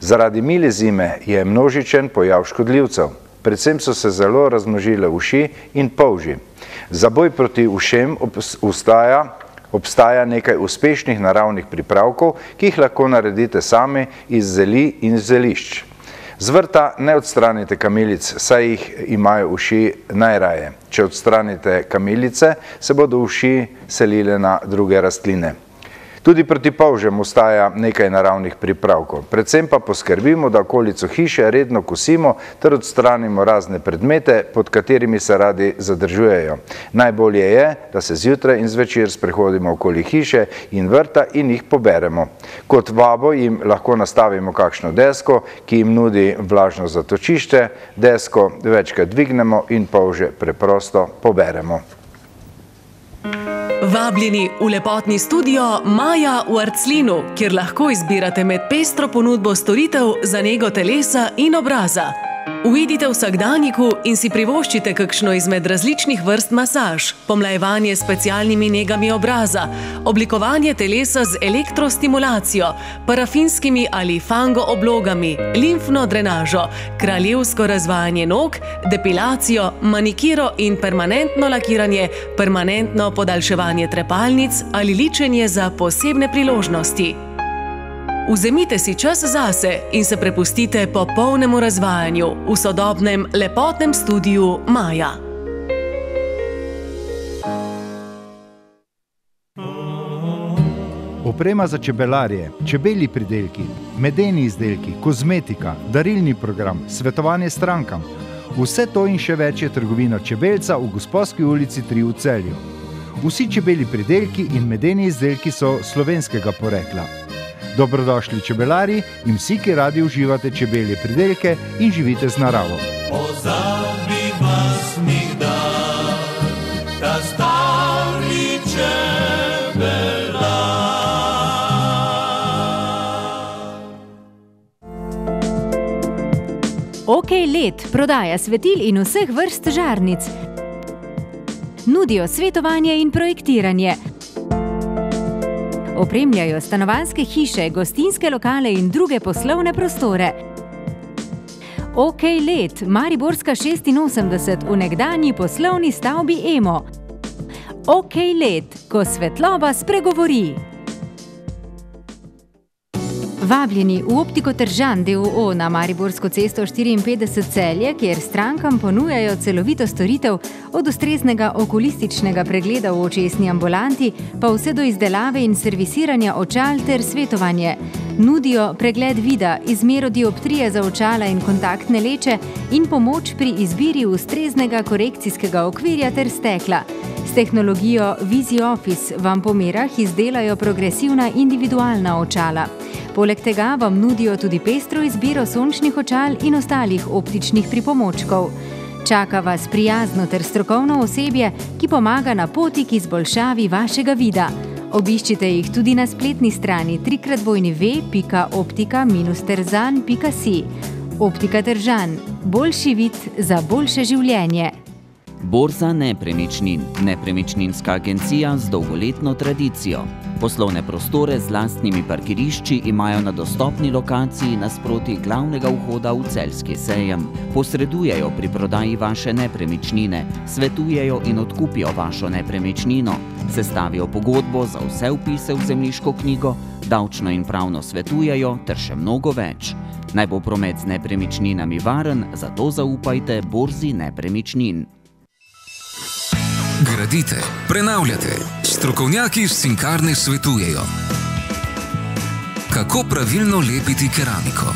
Zaradi mile zime je množičen pojav škodljivcev. Predvsem so se zelo razmnožile uši in polži. Za boj proti ušem obstaja nekaj uspešnih naravnih pripravkov, ki jih lahko naredite sami iz zeli in zelišč. Z vrta ne odstranite kamilic, saj jih imajo uši najraje. Če odstranite kamilice, se bodo uši selile na druge rastline. Tudi proti polžem ostaja nekaj naravnih pripravkov. Predvsem pa poskrbimo, da okolico hiše redno kosimo ter odstranimo razne predmete, pod katerimi se radi zadržujejo. Najbolje je, da se zjutraj in zvečer sprehodimo okoli hiše in vrta in jih poberemo. Kot vabo jim lahko nastavimo kakšno desko, ki jim nudi vlažno zatočišče, desko večkrat dvignemo in polže preprosto poberemo. Vabljeni v lepotni studio Maja v Arclinu, kjer lahko izbirate med pestro ponudbo storitev za nego telesa in obraza. Uidite v vsakdanjiku in si privoščite kakšno izmed različnih vrst masaž, pomlajevanje s specialnimi negami obraza, oblikovanje telesa z elektrostimulacijo, parafinskimi ali fango oblogami, limfno drenažo, kraljevsko razvajanje nog, depilacijo, manikiro in permanentno lakiranje, permanentno podaljševanje trepalnic ali ličenje za posebne priložnosti. Vzemite si čas zase in se prepustite popolnemu razvajanju v sodobnem lepotnem studiu Maja. Oprema za čebelarje, čebelji pridelki, medeni izdelki, kozmetika, darilni program, svetovanje strankam. Vse to in še več je trgovina Čebelca v Gosposki ulici 3 v Celju. Vsi čebelji pridelki in medeni izdelki so slovenskega porekla. Dobrodošli čebelari in vsi, ki radi uživate čebelje pridelke in živite z naravo. Pozabi vas nikdar, ta stari čebelar. OK LED prodaja svetil in vseh vrst žarnic. Nudijo svetovanje in projektiranje. Opremljajo stanovanjske hiše, gostinske lokale in druge poslovne prostore. OK Let, Mariborska 86 v nekdanji poslovni stavbi Emo. OK Let, ko svetloba spregovori. Vabljeni v Optiko Tržan d.o.o. na Mariborsko cesto 54 Celje, kjer strankam ponujajo celovito storitev od ustreznega okulističnega pregleda v očesni ambulanti, pa vse do izdelave in servisiranja očal ter svetovanje. Nudijo pregled vida, izmero dioptrije za očala in kontaktne leče in pomoč pri izbiri ustreznega korekcijskega okvirja ter stekla. S tehnologijo VisiOffice vam po merah izdelajo progresivna individualna očala. Poleg tega vam nudijo tudi pestro izbiro sončnih očal in ostalih optičnih pripomočkov. Čaka vas prijazno ter strokovno osebje, ki pomaga na poti k izboljšavi vašega vida. Obiščite jih tudi na spletni strani www.optika-terzan.si. Optika Tržan. Boljši vid za boljše življenje. Borza nepremičnin. Nepremičninska agencija z dolgoletno tradicijo. Poslovne prostore z lastnimi parkirišči imajo na dostopni lokaciji nasproti glavnega vhoda v celjski sejem. Posredujejo pri prodaji vaše nepremičnine, svetujejo in odkupijo vašo nepremičnino, sestavijo pogodbo za vse vpise v zemljiško knjigo, davčno in pravno svetujejo ter še mnogo več. Naj bo promet z nepremičninami varen, zato zaupajte Borzi nepremičnin. Gradite, prenavljate, strokovnjaki iz Cinkarne svetujejo. Kako pravilno lepiti keramiko?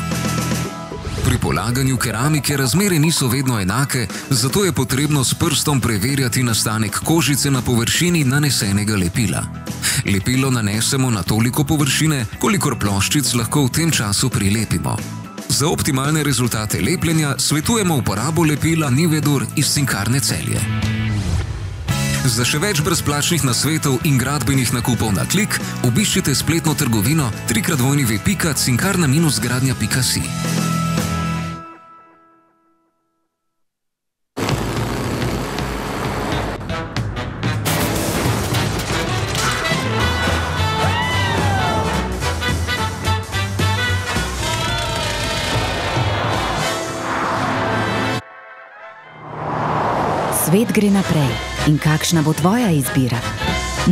Pri polaganju keramike razmere niso vedno enake, zato je potrebno s prstom preverjati nastanek kožice na površini nanesenega lepila. Lepilo nanesemo na toliko površine, kolikor ploščic lahko v tem času prilepimo. Za optimalne rezultate lepljenja svetujemo uporabo lepila Nivedur iz Cinkarne Celje. Za še več brezplačnih nasvetov in gradbenih nakupov na klik, obiščite spletno trgovino www.cinkarna-gradnja.si. Svet gre naprej. In kakšna bo tvoja izbira?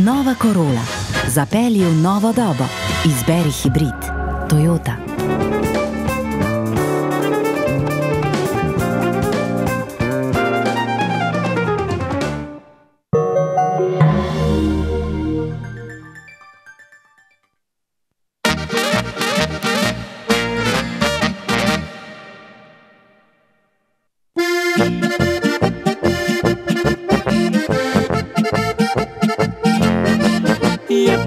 Nova Corolla. Zapelji v novo dobo. Izberi hibrid. Toyota.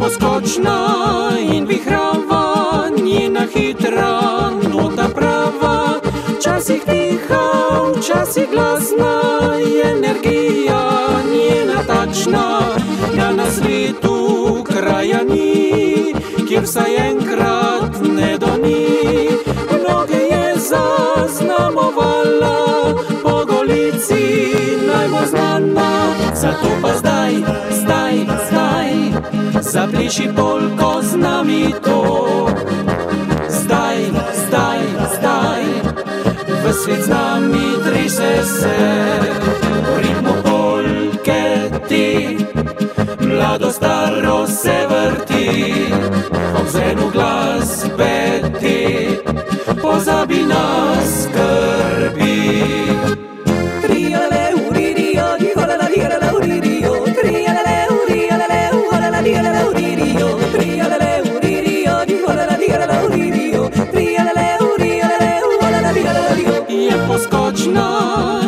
Poskočna in vihrava, njena hitra nota prava, včasih tiha, včasih glasna, energija njena takšna, da na svetu kraja ni, kjer vsaj enkrat ne doni. Mnoge je zaznamovala, po Golici najbolj znana, zato pa zdaj zapliši polko z nami to. Zdaj, v svet z nami trise se, v ritmu polke ti, mlado staro se vrti, ob zenu glasbe ti, pozabi na skrbi. Je poskočna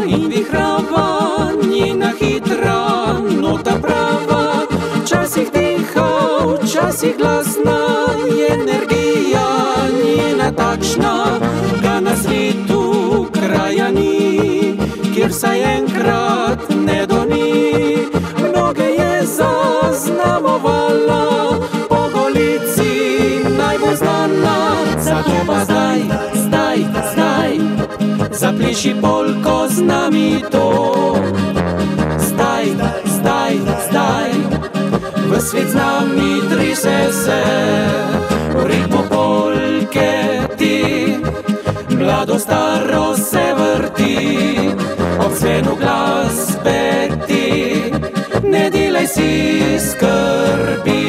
in vihrava, njena hitra nota prava, včasih tiha, včasih glasna, energija njena takšna, da na svetu kraja ni, kjer vsaj enkrat ne doni. Mnoge je zaznamovala, po Golici najbolj znana, zato pa zdaj zapliši polko z nami to. Zdaj, v svet z nami trise se, v ritmu polke ti, mlado staro se zvenu glasbe ti, ne delaj si skrbi.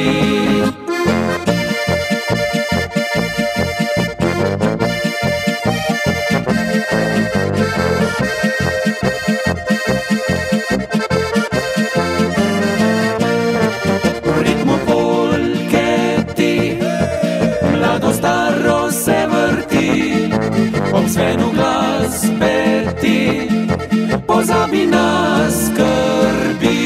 V ritmu polke ti, mlado staro se vrti, ob zvenu glasbe ti, pozabi na skrbi.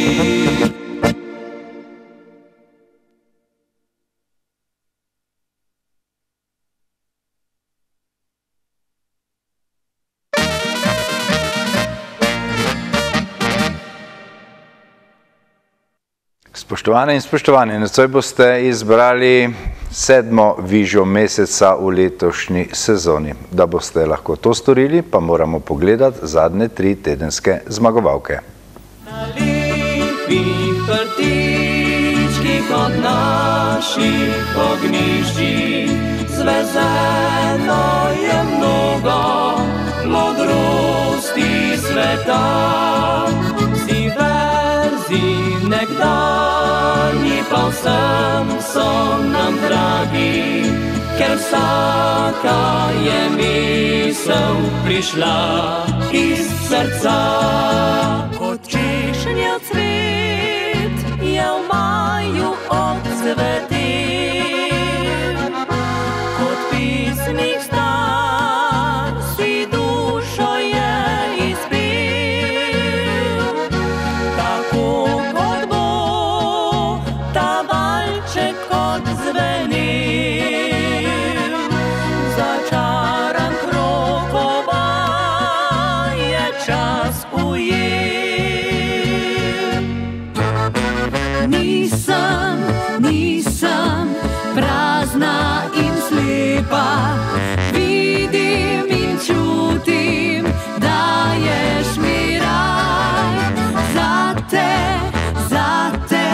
Spoštovane in spoštovani, nocoj boste izbrali 7. vižjo meseca v letošnji sezoni. Da boste lahko to storili, pa moramo pogledati zadnje 3 tedenske zmagovalke. Na lepih prtičkih od naših ognjišči zvezeno je mnogo modrosti sveta. Vsi verzi nekdanji pa vsem so nam dragi, ker vsaka je misel prišla iz srca. Kot češnja cvet je v maju odcvetel, kot pisnih star si dušo je izpel. Tako kot bo ta valček odzvenel, začaran krogova je čas ujel. Nisem prazna in slepa, vidim in čutim, daješ mi raj. Zate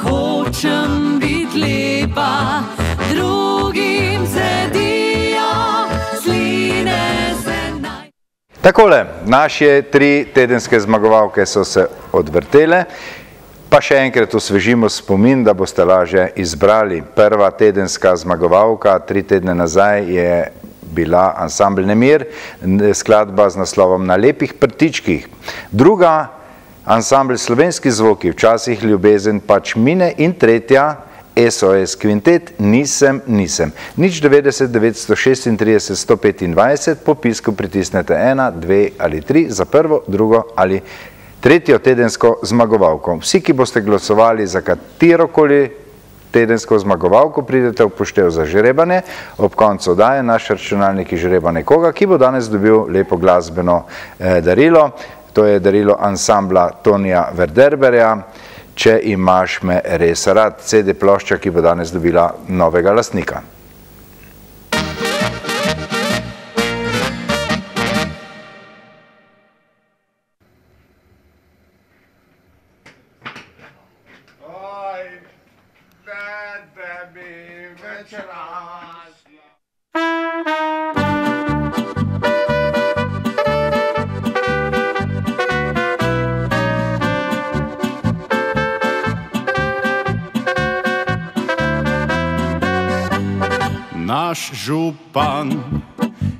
hočem biti lepa, drugim zedijo sline se naj. Takole, naše 3 tedenske zmagovalke so se odvrtele. Pa še enkrat osvežimo spomin, da boste lažje izbrali. Prva tedenska zmagovalka 3 tedne nazaj je bila ansambl Nemir, skladba z naslovom Na lepih prtičkih. Druga, ansambl Slovenski zvoki, včasih ljubezen pač mine. In tretja, SOS kvintet, Nisem. Nič 90 936 125, po pisku pritisnete 1, 2 ali 3 za prvo, drugo ali tretjo tedensko zmagovalko. Vsi, ki boste glasovali za katerokoli tedensko zmagovalko, pridete v poštev za žrebanje. Ob koncu daje naš računalnik žreba nekoga, ki bo danes dobil lepo glasbeno darilo. To je darilo ansambla Tonija Verderberja, Če imaš me res rad, CD plošča, ki bo danes dobila novega lastnika. Naš župan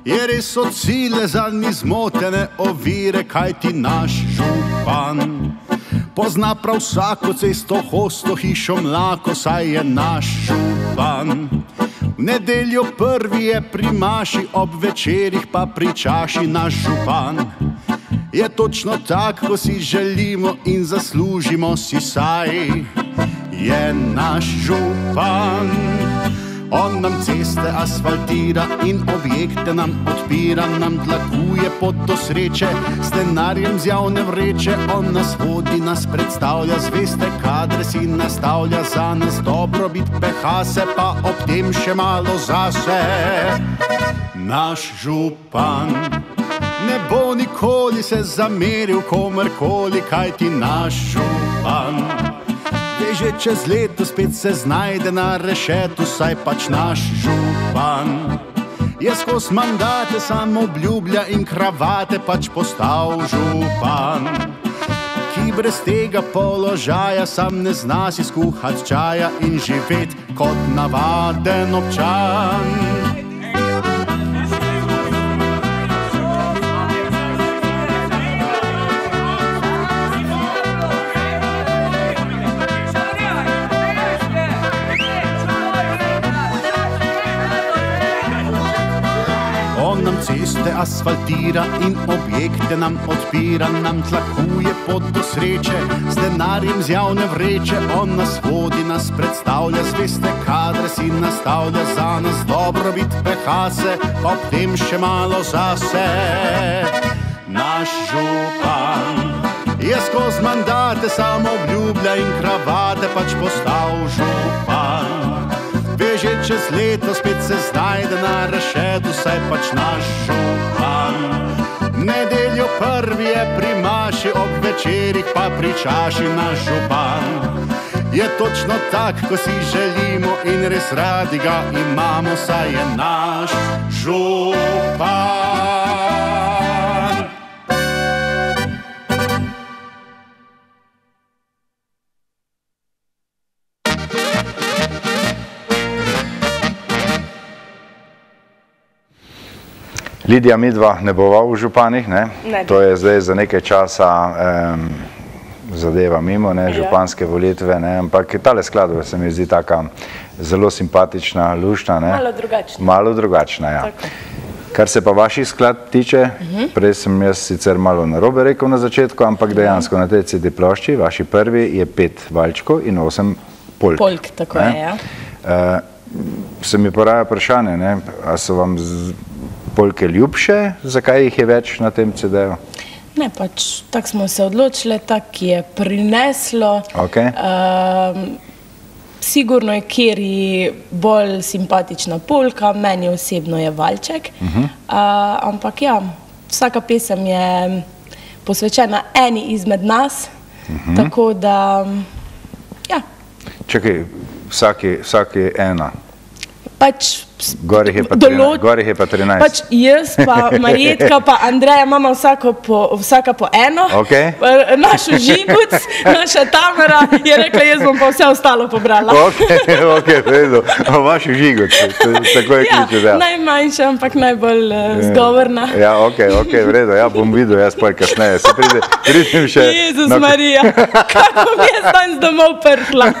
je res od sile za nizmotene ovire, kajti naš župan pozna prav vsako cesto, hosto, hišo, mlako, saj je naš župan. V nedeljo prvi je pri maši, ob večerih pa pri čaši. Naš župan je točno tak, ko si želimo in zaslužimo si, saj je naš župan. On nam ceste asfaltira in objekte nam odpira, nam tlakuje pot do sreče, s denarjem z javne vreče. On nas vodi, nas predstavlja, zveste kadre si nastavlja, za nas dobrobit peha se, pa ob tem še malo zase. Naš župan ne bo nikoli se zameril komerkoli, kajti naš župan že čez leto spet se znajde na rešetu, saj pač naš župan je skozi mandate sam obljublja in kravate pač postal župan. Ki brez tega položaja sam ne zna si skuhat čaja in živet kot navaden občan. On nam ceste asfaltira in objekte nam odpira, nam tlakuje pot do sreče, z denarjem z javne vreče. On nas vodi, nas predstavlja, zveste kadre si nastavlja, za nas dobrobit peha se, pa ob tem še malo zase. Naš župan je skozi mandate samo obljublja in kravate pač postal župan. Že čez leto spet se znajde na rešetu, saj pač naš župan. Nedeljo prvi je pri maši, ob večerih pa pri čaši. Naš župan je točno tak, ko si želimo in res radi ga imamo, saj je naš župan. Lidija, midva ne bova v županih, ne? To je zdaj za nekaj časa zadeva mimo, ne? Županske volitve, ne? Ampak tale skladba se mi zdi taka zelo simpatična, luštna, ne? Malo drugačna. Malo drugačna, ja. Tako. Kar se pa vaših skladb tiče, prej sem jaz sicer malo narobe rekel na začetku, ampak dejansko na tej CD plošči, vaši prvi je 5 valčkov in 8 polk. Polk, tako je, ja. Se mi poraja vprašanje, ne? A so vam polke ljubše, zakaj jih je več na tem CD-ju? Ne, pač tako smo se odločili, tako je prineslo. Sigurno je Keri bolj simpatična polka, meni osebno je valček. Ampak ja, vsaka pesem je posvečena eni izmed nas, tako da, ja. Čakaj, vsaki ena. Pač Gorih je pa 13. Pač jaz, pa Marjetka, pa Andreja imamo vsaka po eno. Naš Žiguc, naša Tamara je rekla, jaz bom pa vse ostalo pobrala. Ok, vredo. Vaš Žiguc, tako je kliče, da. Ja, najmanjša, ampak najbolj zgovorna. Ja, ok, vredo, ja bom videl, jaz pa kasneje. Se pridem še... Jezus Marija, kako mi je danes domov pršla.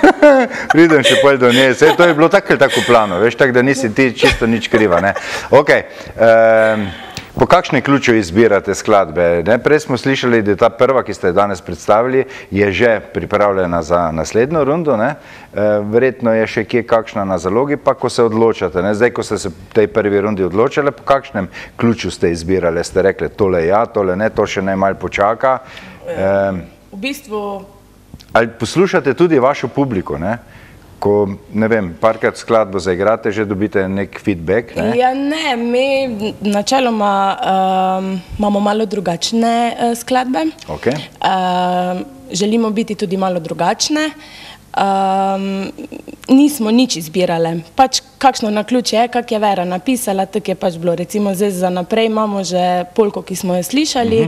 Pridem še pol do nje, to je bilo tako plano, veš, tako da nisi ti čisto nič kriva, ne. Ok, po kakšnem ključu izbirate skladbe? Prej smo slišali, da je ta prva, ki ste danes predstavili, je že pripravljena za naslednjo rundo, ne. Verjetno je še kje kakšna na zalogi, pa ko se odločate, ne. Zdaj, ko ste se v tej prvi rundi odločili, po kakšnem ključu ste izbirali? Ste rekli, tole ja, tole ne, to še naj malo počaka. V bistvu... Ali poslušate tudi vašo publiko, ne? Ko, ne vem, parkrat skladbo zaigrate, že dobite nek feedback, ne? Ja, ne, mi načeloma imamo malo drugačne skladbe. Želimo biti tudi malo drugačne. Nismo nič izbirale. Pač kakšno naključje je, kak je Vera napisala, tako je pač bilo. Recimo zdaj za naprej imamo že polko, ki smo jo slišali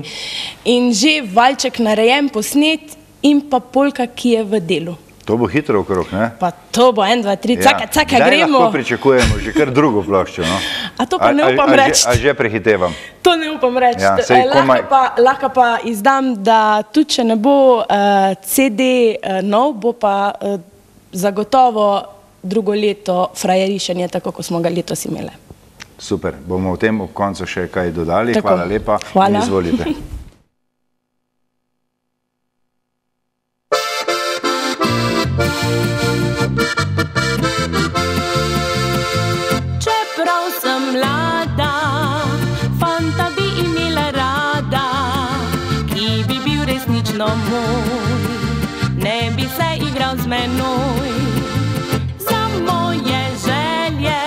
in že valček narejen, posnet in pa polka, ki je v delu. To bo hitro okrog, ne? Pa to bo 1, 2, 3, caka, gremo. Kdaj lahko pričakujemo že kar drugo ploščo, no? A to pa ne upam reči. A že prehitevam? To ne upam reči. Lahko pa izdam, da tudi če ne bo CD nov, bo pa zagotovo drugo leto frajerišenje, tako kot smo ga letos imeli. Super, bomo v tem ob koncu še kaj dodali. Hvala lepa in izvolite. Čeprav sem mlada, fanta bi imela rada, ki bi bil resnično moj, ne bi se igral z menoj. Za moje želje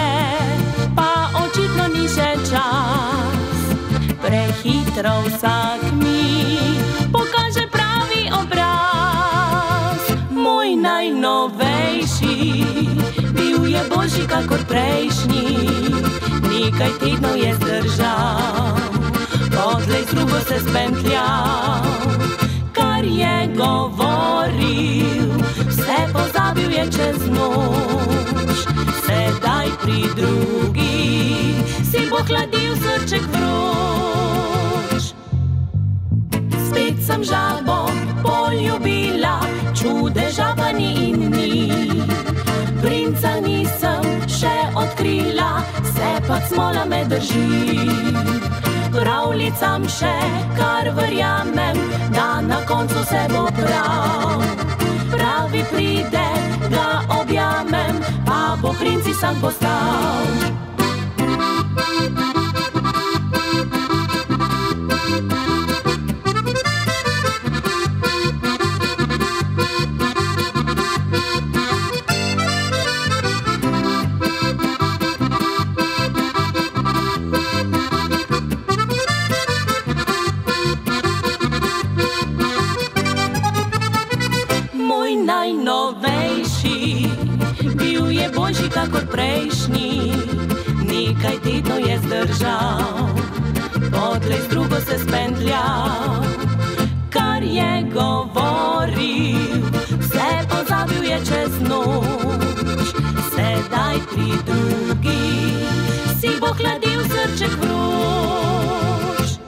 pa očitno ni še čas, prehitro vsak mi pokaže pravi obraz. Moj najnovejši bil je boljši kakor prejšnji, ni nekaj tednov je zdržal, odlej z drugo se spentljal. Kar je govoril, vse pozabil je čez noč. Sedaj pri drugi si bo hladil srček vroč. Spet sem žabo poljubila, čudeža pa ni in ni. Princa nisem še odkrila, se pa smola me drži. Pravljicam še kar verjamem, da na koncu se bo prav. Pravi pride, ga objamem, pa bo princi sam postal. Najnovejši, bil je boljši kakor prejšnji, nekaj tednov je zdržal, odlej z drugo se spentljal. Kar je govoril, vse pozabil je čez noč. Sedaj pri drugi si bo hladil srček vroč.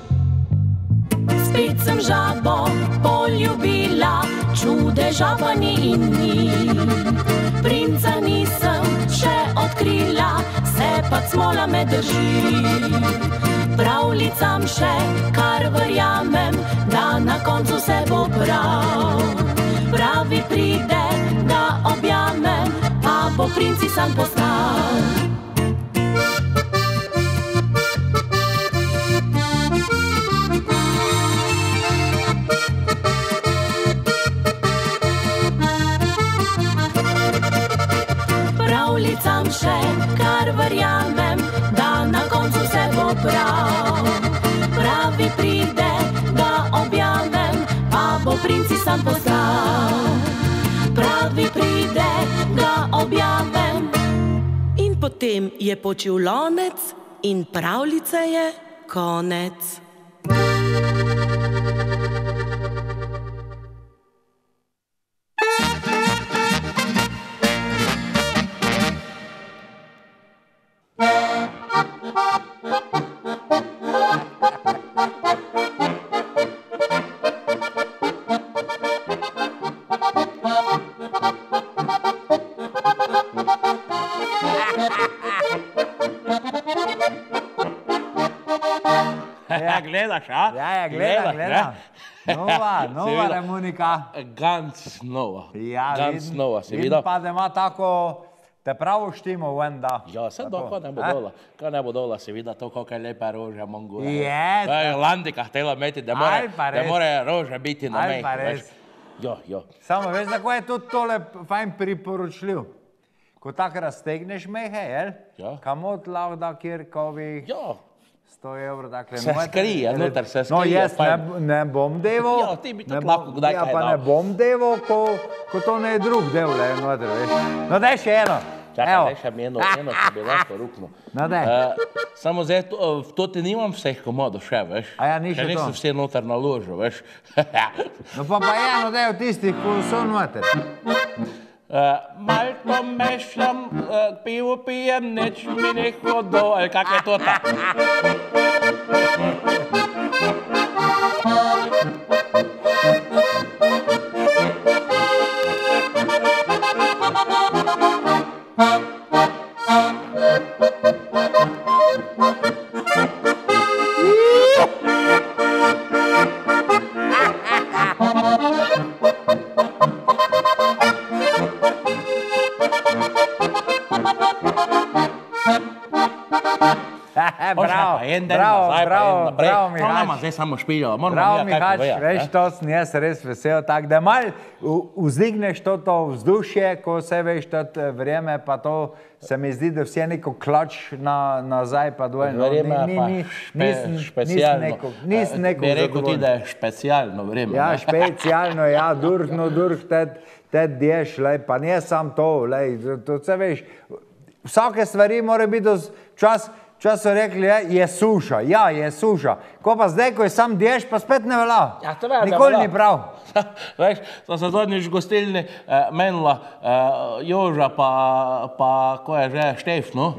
Spet sem žabo poljubila, čudeža pa ni in ni. Princa nisem še odkrila, se pa smola me drži. Pravljicam še kar verjamem, da na koncu se bo prav. Pravi pride, ga objamem, pa bo princi sam postal. Pravljicam še kar verjamem, da na koncu se bo prav. Pravi pride, ga objamem, pa bo princi sam postal. Pravi pride, ga objamem. In potem je počil lonec in pravljice je konec. Ja, gledaš, a? Ja, gledam. Nova Remonika. Ganz nova. Ja, ganz nova, si videl? In pa da ima tako, te pravo štimo ven, da. Ja, se to, ko ne bo dola. Ko ne bo dola, si videl to, koliko je lepa roža Mongura. Je. To je Landika htela meti, da more roža biti na mej. Jo. Samo, veš, tako je tudi tole fajn priporočljiv. Ko tako raztegneš mehe, jel? Ja. Kamot lahda kjerkovi... Ja. 100 evrov, dakle... Se skrije, noter se skrije. No, jaz ne bom deval. Ja, ti bi to lahko kdaj kaj dal. Ja, pa ne bom deval, ko to ne je drug del, le, noter, veš. No, daj še eno. Čakaj, daj še mi eno, če bi lahko ruknil. No, daj. Samo zdaj, to ti nimam vseh komodov še, veš. A ja, ni še to. Še nisem vse noter naložil, veš. No, pa eno daj od tistih, ko so noter. Mal pomešam, pivo pijem, neč mi ne hodo, ali kak je to ta? Bravo, Mihač. To nama zdaj samo špiljava. Bravo, Mihač, veš, to sem jaz res vesel, tako da mal vzdigneš to vzdušje, ko se veš, to vreme, pa to se mi zdi, da vse je neko klač nazaj, pa dvojno. Vreme pa špecialno. Nisem neko bi rekel ti, da je špecialno vreme. Ja, špecialno, ja, durh, ted dješ, pa nije sam to, to se veš, vsake stvari mora biti čas, Včasih so rekli, je suša. Ja, je suša. Ko pa zdaj, ko je sam dež, pa spet ne velja. Nikoli ni prav. Veš, so se zadnjič gostilni menila Joža pa ko je že Štef, no?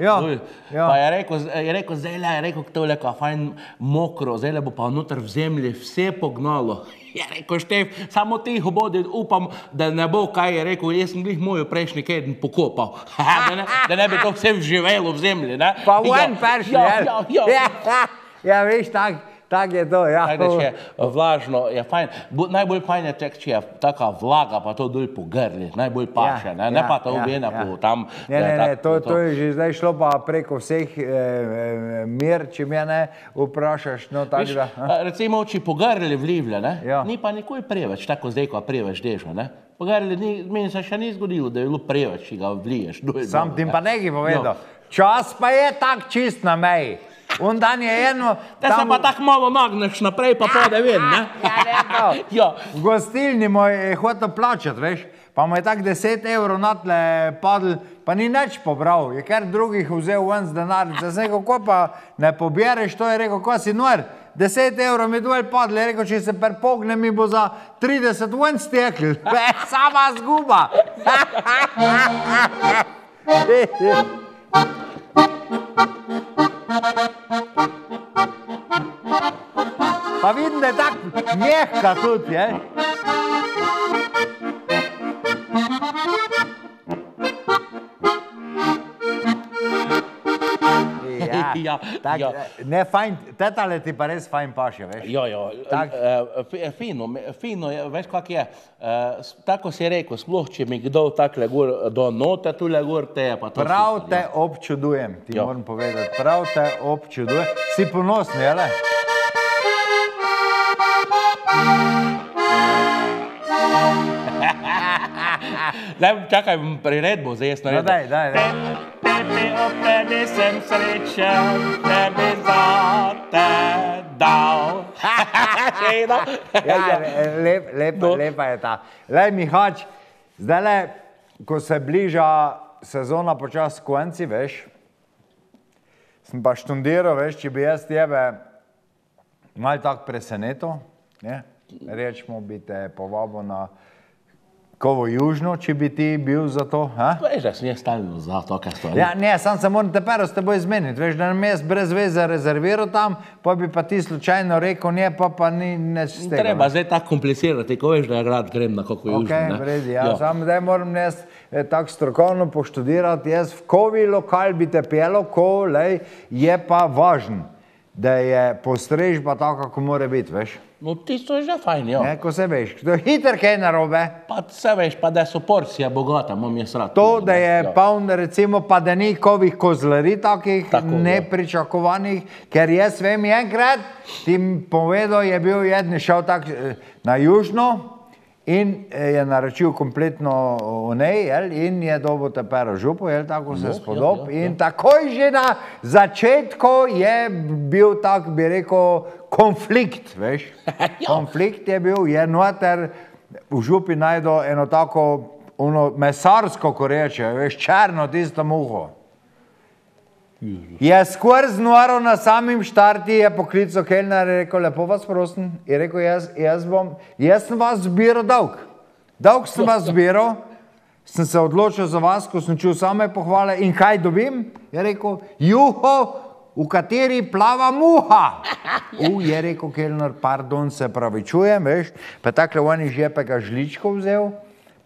Pa je rekel, zdaj je rekel, to je fajn mokro, zdaj bo pa noter v zemlji vse pognalo. Je rekel, Štef, samo tiho bodi, upam, da ne bo kaj, je rekel, jaz sem glih mojo prejšnji keden pokopal, da ne bi to vse živelo v zemlji, ne? Pa ven peršli, ja, veš, tak je to, ja. Če je vlažno, je fajn, najbolj fajn je tek, če je taka vlaga, pa to dol po grli, najbolj paše, ne pa to vena po tam. Ne, to je že zdaj šlo pa preko vseh mir, če mene vprašaš, no tako da. Recimo, če po grli vlivlja, ne, ni pa nikoli preveč, tako zdaj, ko preveč dežo, ne. Po grli, meni se še ni zgodilo, da je bilo preveč, če ga vliješ. Sam ti pa nekaj povedal, čas pa je tak čist na meji. On dan je eno... Da se pa tako malo nagneš naprej, pa pode ven, ne? V gostilni moj je hotel plačati, veš, pa mu je tak 10 evrov natle padl, pa ni nič pobral, je kar drugih vzel ven z denarnice. Sem rekel, ko pa ne pobjereš, to je rekel, ko si nor, 10 evrov mi dol padli, je rekel, če se perpogne, mi bo za 30 ven stekl. Sama zguba. Pa vidim, da je tako mehka tudi, je. Ne, fajn, tetale ti pa res fajn paše, veš. Fino, veš kak je, tako si rekel, sploh, če mi kdo takle gor do note, tule gor te je pa to. Prav te občudujem, ti moram povedati, prav te občudujem. Si ponosni, jele? Zdaj, čakaj, priredbo, zdaj jaz naredil. No, daj. Tebi opedi sem srečen, tebi za te dal. Lepa je ta. Lej, Mihač, zdajle, ko se bliža sezona počas konci, veš, sem pa štundiral, veš, če bi jaz tebe malo tako presenetil, rečemo, bi te povabil na Kovo južno, če bi ti bil za to, Veš, da sem jaz stalno za to, kaj stvari. Ja, ne, sam se moram tepero s teboj izmeniti, veš, da nam jaz brez veze rezerviral tam, pa bi pa ti slučajno rekel, ne, pa ni neč z tega. Treba zdaj tako komplicirati, ko veš, da je grad grem na Kovo južno, ne? Ok, vredi, ja, sam zdaj moram jaz tako strokovno poštudirati, jaz v kovi lokal bi te pelo, ko, lej, je pa važno, da je postrežba tako, kako mora biti, veš. No, tisto je že fajn, jo. Ne, ko se veš, to je hiter kaj narobe. Pa se veš, pa da so porcija bogata, imam jaz rad. To, da je poln, recimo, pa da ni kovih kozlari takih nepričakovanih, ker jaz vem, enkrat ti povedal, je bil jedni šel tak na južno in je naročil kompletno v nej, in je dobil tepero župo, tako se spodob, in takoj že na začetku je bil tak, bi rekel, konflikt, veš. Konflikt je bil, je noter v župi najdo eno tako mesarsko, ko reče, veš, črno tisto muho. Je skor znoro na samim štarti, je poklical kelner, je rekel, lepo vas prosim, je rekel, jaz sem vas zbiral dolg. Dolg sem vas zbiral, sem se odločil za vas, ko sem čul same pohvale in kaj dobim? Je rekel, juho, v kateri plava muha. Je rekel kelner, pardon, se pravičujem, veš, pa takle oni žepega žličko vzel,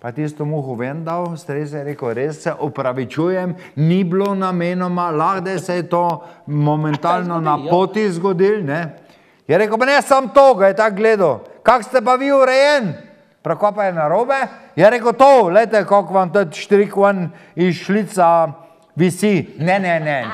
pa tisto muho ven dal, strese je rekel, res se opravičujem, ni bilo namenoma, lahko se je to momentalno na poti zgodil, ne. Je rekel, pa ne sam to, ga je tak gledal, kak ste pa vi urejen? Prav, pa je narobe? Je rekel, to, lejte, kako vam tudi štrik ven iz šlica visi. Ne,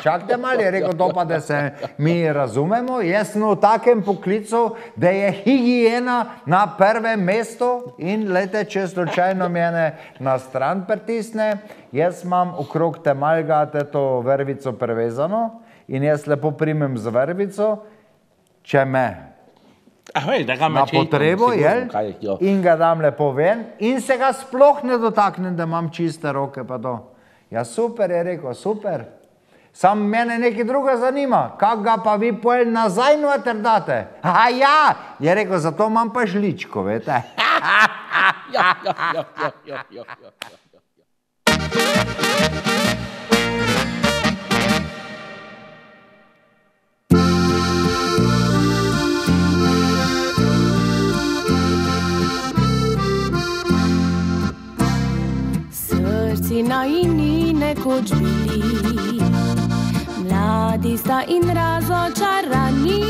čakajte malo, je rekel, to pa, da se mi razumemo, jaz sem v takem poklicu, da je higijena na prvem mestu in lejte, če slučajno mene na stran pritisne, jaz imam okrog te malga to vrvico prevezano in jaz lepo primem z vrvico, če me na potrebo, in ga dam lepo ven in se ga sploh ne dotaknem, da imam čiste roke pa to. Ja, super, je rekel, super. Sam mene nekaj druga zanima, kak ga pa vi pojem nazaj noter date. A ja, je rekel, zato imam pa žličko, vete. Srci najini nekoč bili, mladi sta in razočarani,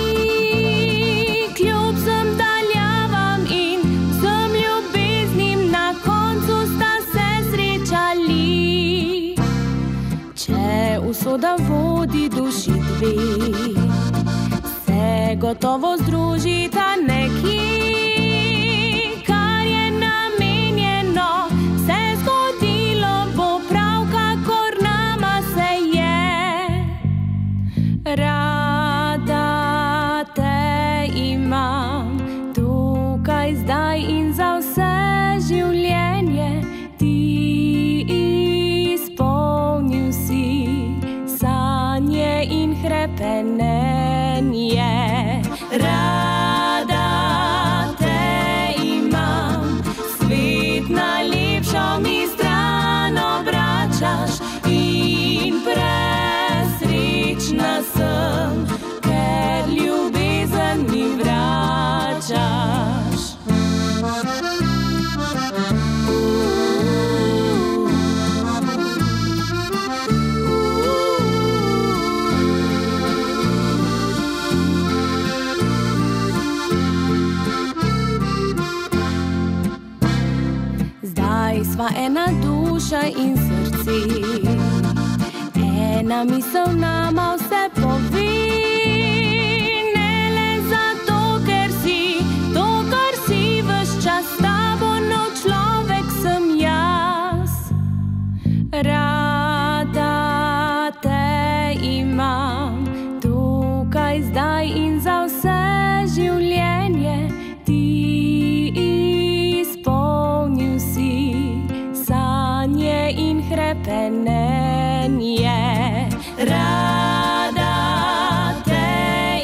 kljub vsem daljavam in vsem ljubeznim na koncu sta se srečali. Če usoda vodi duši dve, se gotovo združita nekje. Rada te imam tukaj zdaj in za vse življenje, ti izpolnil si sanje in hrepenenje. Rada te imam, svet najlepšo mi stran obračaš in presrečna sem, ker ljubezen mi vračaš. Zdaj sva ena duša in srce, ena misel nama vse pove. Ne le zato, ker si to, kar si ves čas s tabo, no človek sem jaz. Rada te imam tukaj zdaj in za vse življenje, ti izpolnil si sanje in hrepenenje. Rada te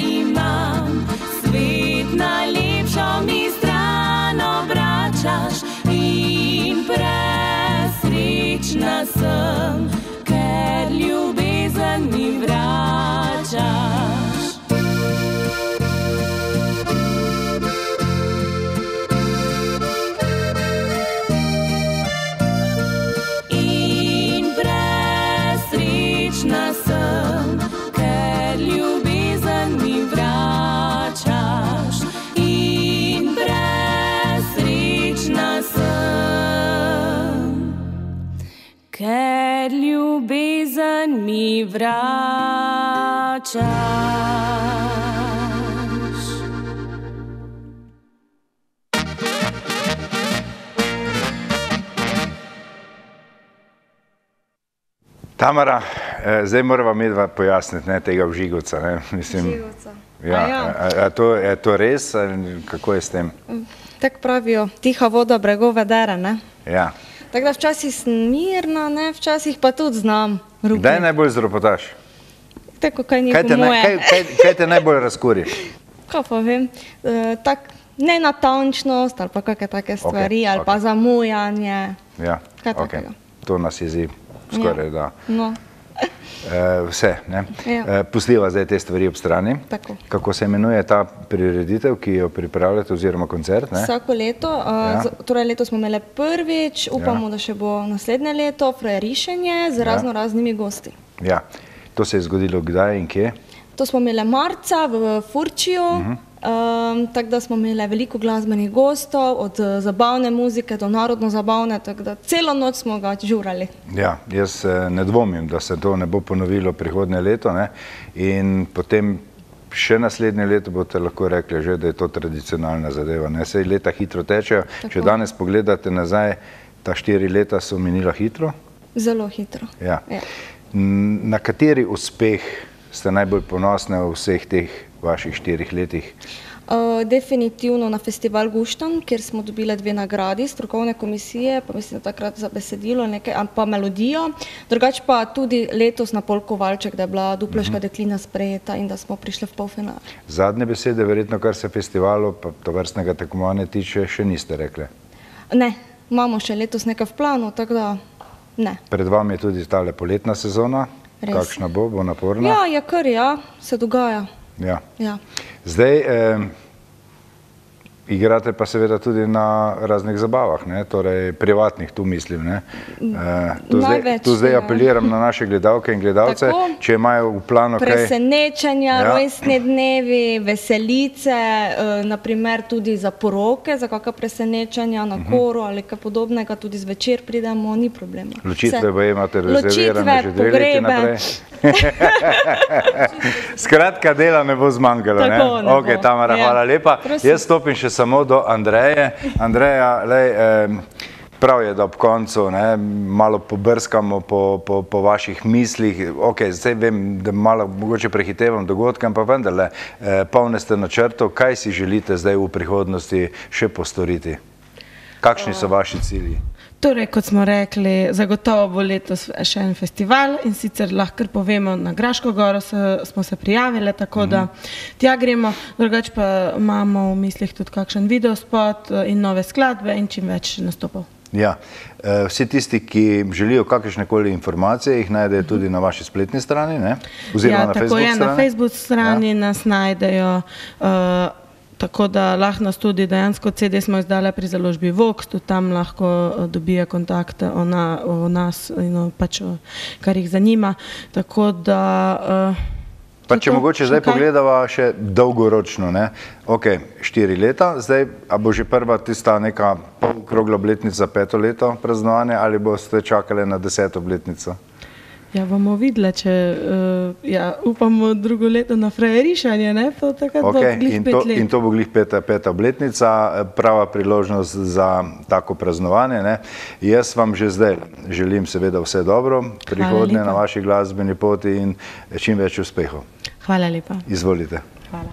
imam, svet najlepšo mi stran obračaš in presrečna sem, ker ljubezen mi vračaš. Ker ljubezen mi vračaš. Tamara, zdaj morava midva pojasniti tega vžigovca. Vžigovca. Je to res? Kako je s tem? Tako pravijo, tiha voda bregove dere, ne? Ja. Tako da včasih sem mirna, ne, včasih pa tudi znam rukniti. Kdaj najbolj zropotaš? Tako, kaj ni po moje. Kaj te najbolj razkuri? Kaj pa vem, tak nenatančnost ali pa kakve take stvari, ali pa zamujanje. Ja, ok. To nas jezi skoraj, da. No. Vse, ne? Pustiva zdaj te stvari ob strani. Tako. Kako se imenuje ta prireditev, ki jo pripravljate, oziroma koncert, ne? Vsako leto, torej leto smo imeli prvič, upamo, da še bo naslednje leto, frajerišenje z razno raznimi gosti. Ja, to se je zgodilo kdaj in kje? To smo imeli marca v Furčiju, tako da smo imeli veliko glasbenih gostov, od zabavne muzike do narodno zabavne, tako da celo noč smo ga žurali. Ja, jaz ne dvomim, da se to ne bo ponovilo prihodnje leto, ne, in potem še naslednje leto boste lahko rekli že, da je to tradicionalna zadeva, ne, saj leta hitro tečejo, če danes pogledate nazaj, ta 4 leta so minila hitro? Zelo hitro. Ja. Na kateri uspeh ste najbolj ponosni v vseh teh vaših 4 letih Definitivno na festival Guštan, kjer smo dobili 2 nagradi strokovne komisije, pa mislim, da takrat za besedilo nekaj, pa melodijo. Drugač pa tudi letos na Polko Valček, da je bila Dupleška deklina sprejeta in da smo prišli v polfinale. Zadnje besede, verjetno, kar se festivalu pa tovrstnega tekmovanja tiče, še niste rekli? Ne, imamo še letos nekaj v planu, tako da ne. Pred vami je tudi tale poletna sezona. Res. Kakšna bo naporna? Ja, je kar, ja, se dogaja. Ja. Zdaj, igrate pa seveda tudi na raznih zabavah, ne? Torej privatnih, tu mislim. Ne? Tu zdaj apeliram na naše gledalke in gledalce, če imajo v planu kaj... Presenečenja, rojstne dnevi, veselice, naprimer tudi za poroke, za kakšna presenečenja na koru ali kaj podobnega, tudi zvečer pridemo, ni problema. Ločitve pa imate rezervirane že 2 leti naprej. Skratka, dela ne bo zmanjkalo. Tako ne bo. Ok, Tamara, hvala lepa. Jaz stopim še samo do Andreje. Andreja, prav je, da ob koncu malo pobrskamo po vaših mislih. Ok, zdaj vem, da malo mogoče prehitevam dogodke, ampak vendarle, polne ste načrtov, kaj si želite zdaj v prihodnosti še postoriti? Kakšni so vaši cilji? Torej, kot smo rekli, zagotovo bo letos še en festival in sicer lahko povemo, na Graško goro smo se prijavili, tako da tja gremo, drugač pa imamo v mislih tudi kakšen videospot in nove skladbe in čim več nastopov. Ja, vsi tisti, ki želijo kakršnekoli informacije, jih najdejo tudi na vaši spletni strani, ne? Oziroma na Facebook strani? Ja, tako je, na Facebook strani nas najdejo, tako da lahko nas tudi dejansko CD smo izdali pri založbi Vox, tudi tam lahko dobije kontakte o nas in pač kar jih zanima, tako da... Pa če mogoče zdaj pogledava še dolgoročno, ne? Ok, 4 leta, zdaj, a bo že prva tista neka okrogla obletnica 5. leto praznovanja ali boste čakali na 10. obletnico? Ja, bomo videli, če upamo 2. leto na frajerišanje, ne? In to bo glih 5. obletnica, prava priložnost za tako praznovanje, ne? Jaz vam že zdaj želim seveda vse dobro, prihodnje na vaši glasbeni poti in čim več uspehov. Hvala lepa. Izvolite. Hvala.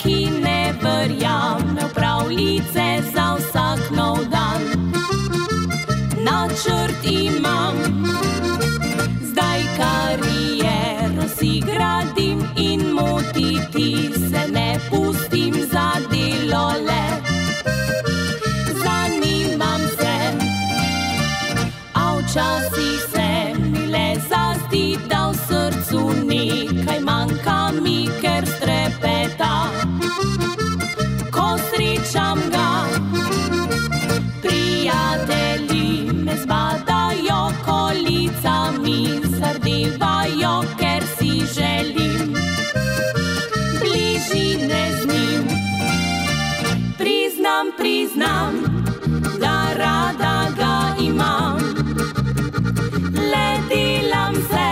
Ki ne verjame v pravljice za vsak nov dan. Načrt imam, zdaj kariero si gradim in motiti se ne pustim za delo le. Zanimam se, a včasih se mi le zazdi, da v srcu nekaj manjka mi, ker strepeta. Ko srečam ga, prijatelji me zbadajo, kolicami zardevajo, ker si želim bližine z njim. Priznam, da rada ga imam. Le delam se,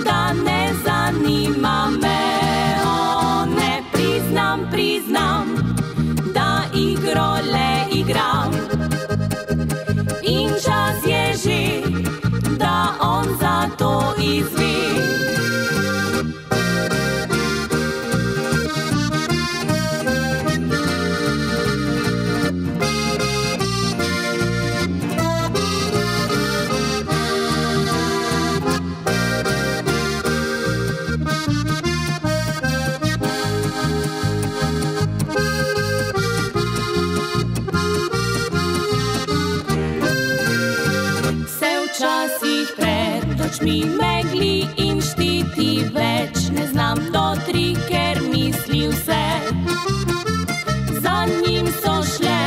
da ne zanima me. Priznam, da igro le igram. In čas je že, da on za to izve. Mi megli in šteti več ne znam do 3, ker misli vse za njim so šle.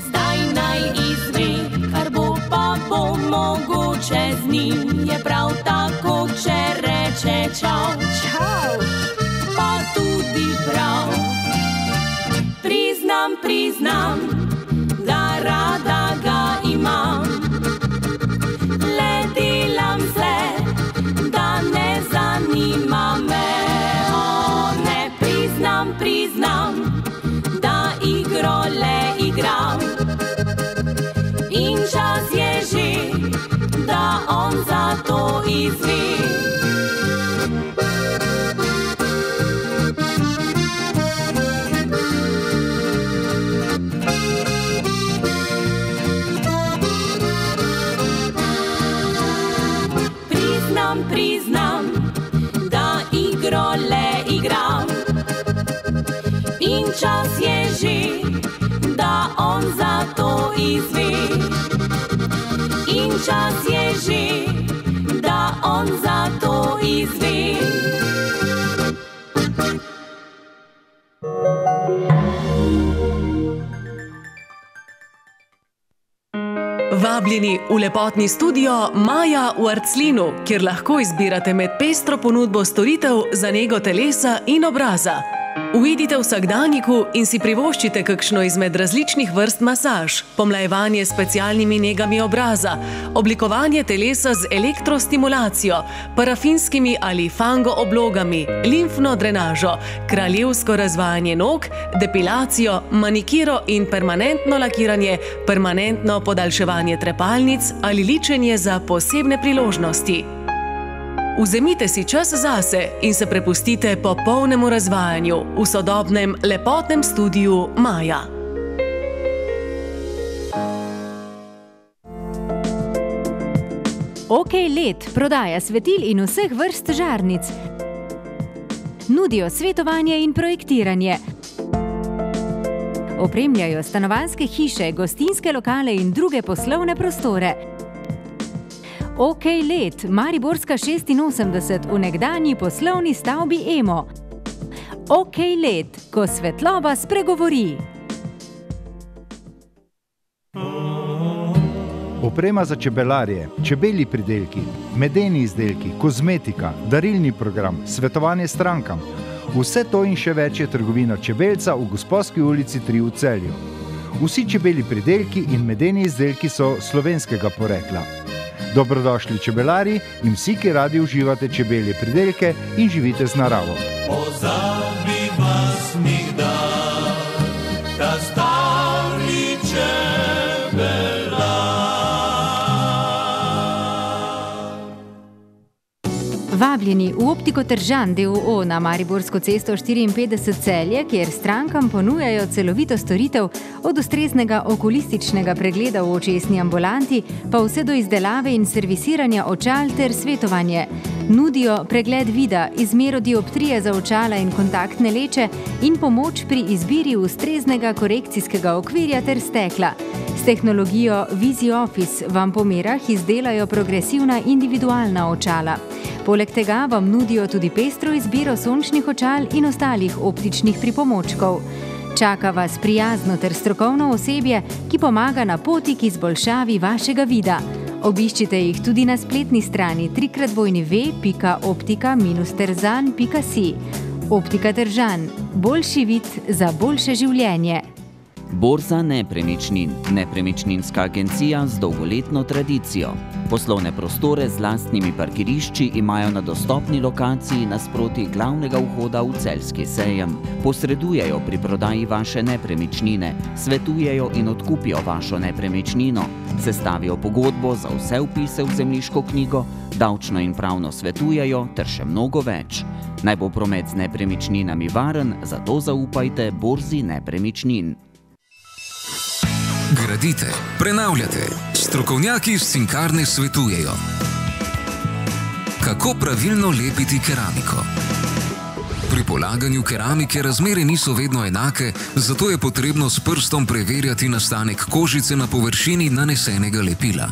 Zdaj naj izve, kar bo pa bo mogoče z njim. Je prav tako, če reče čau, pa tudi prav. Priznam, da rada ga imam. Delam se, da ne zanima me. Ne priznam, da igro le igram. izve. Priznam, da igro le igram in čas je že, da on za to izve. In čas je že, da on za to izve. Vabljeni v lepotni studio Maja v Arclinu, kjer lahko izbirate med pestro ponudbo storitev za nego telesa in obraza. Uidite v vsakdanjiku in si privoščite kakšno izmed različnih vrst masaž, pomlajevanje s specialnimi negami obraza, oblikovanje telesa z elektrostimulacijo, parafinskimi ali fango oblogami, limfno drenažo, kraljevsko razvajanje nog, depilacijo, manikiro in permanentno lakiranje, permanentno podaljševanje trepalnic ali ličenje za posebne priložnosti. Vzemite si čas zase in se prepustite popolnemu razvajanju v sodobnem lepotnem studiu Maja. OK LED prodaja svetil in vseh vrst žarnic. Nudijo svetovanje in projektiranje. Opremljajo stanovanjske hiše, gostinske lokale in druge poslovne prostore. OK LED, Mariborska 86 v nekdanji poslovni stavbi Emo. OK LED, ko svetloba spregovori. Oprema za čebelarje, čebelji pridelki, medeni izdelki, kozmetika, darilni program, svetovanje strankam. Vse to in še več je trgovina Čebelca v Gosposki ulici 3 v Celju. Vsi čebelji pridelki in medeni izdelki so slovenskega porekla. Dobrodošli čebelari in vsi, ki radi uživate čebelje pridelke in živite z naravo. Pozabi vas nikdar, ta stari čebelar. Vabljeni v Optiko Tržan d.o.o. na Mariborsko cesto 54 Celje, kjer strankam ponujajo celovito storitev od ustreznega okulističnega pregleda v očesni ambulanti pa vse do izdelave in servisiranja očal ter svetovanje. Nudijo pregled vida, izmero dioptrije za očala in kontaktne leče in pomoč pri izbiri ustreznega korekcijskega okvirja ter stekla. S tehnologijo VisiOffice vam po merah izdelajo progresivna individualna očala. Poleg tega vam nudijo tudi pestro izbiro sončnih očal in ostalih optičnih pripomočkov. Čaka vas prijazno ter strokovno osebje, ki pomaga na poti k izboljšavi vašega vida. Obiščite jih tudi na spletni strani www.optika-terzan.si. Optika Tržan. Boljši vid za boljše življenje. Borza nepremičnin, nepremičninska agencija z dolgoletno tradicijo. Poslovne prostore z lastnimi parkirišči imajo na dostopni lokaciji nasproti glavnega vhoda v celjski sejem. Posredujejo pri prodaji vaše nepremičnine, svetujejo in odkupijo vašo nepremičnino, sestavijo pogodbo za vse vpise v zemljiško knjigo, davčno in pravno svetujejo ter še mnogo več. Naj bo promet z nepremičninami varen, zato zaupajte Borzi nepremičnin. Gradite, prenavljate, strokovnjaki iz Cinkarne svetujejo. Kako pravilno lepiti keramiko? Pri polaganju keramike razmere niso vedno enake, zato je potrebno s prstom preverjati nastanek kožice na površini nanesenega lepila.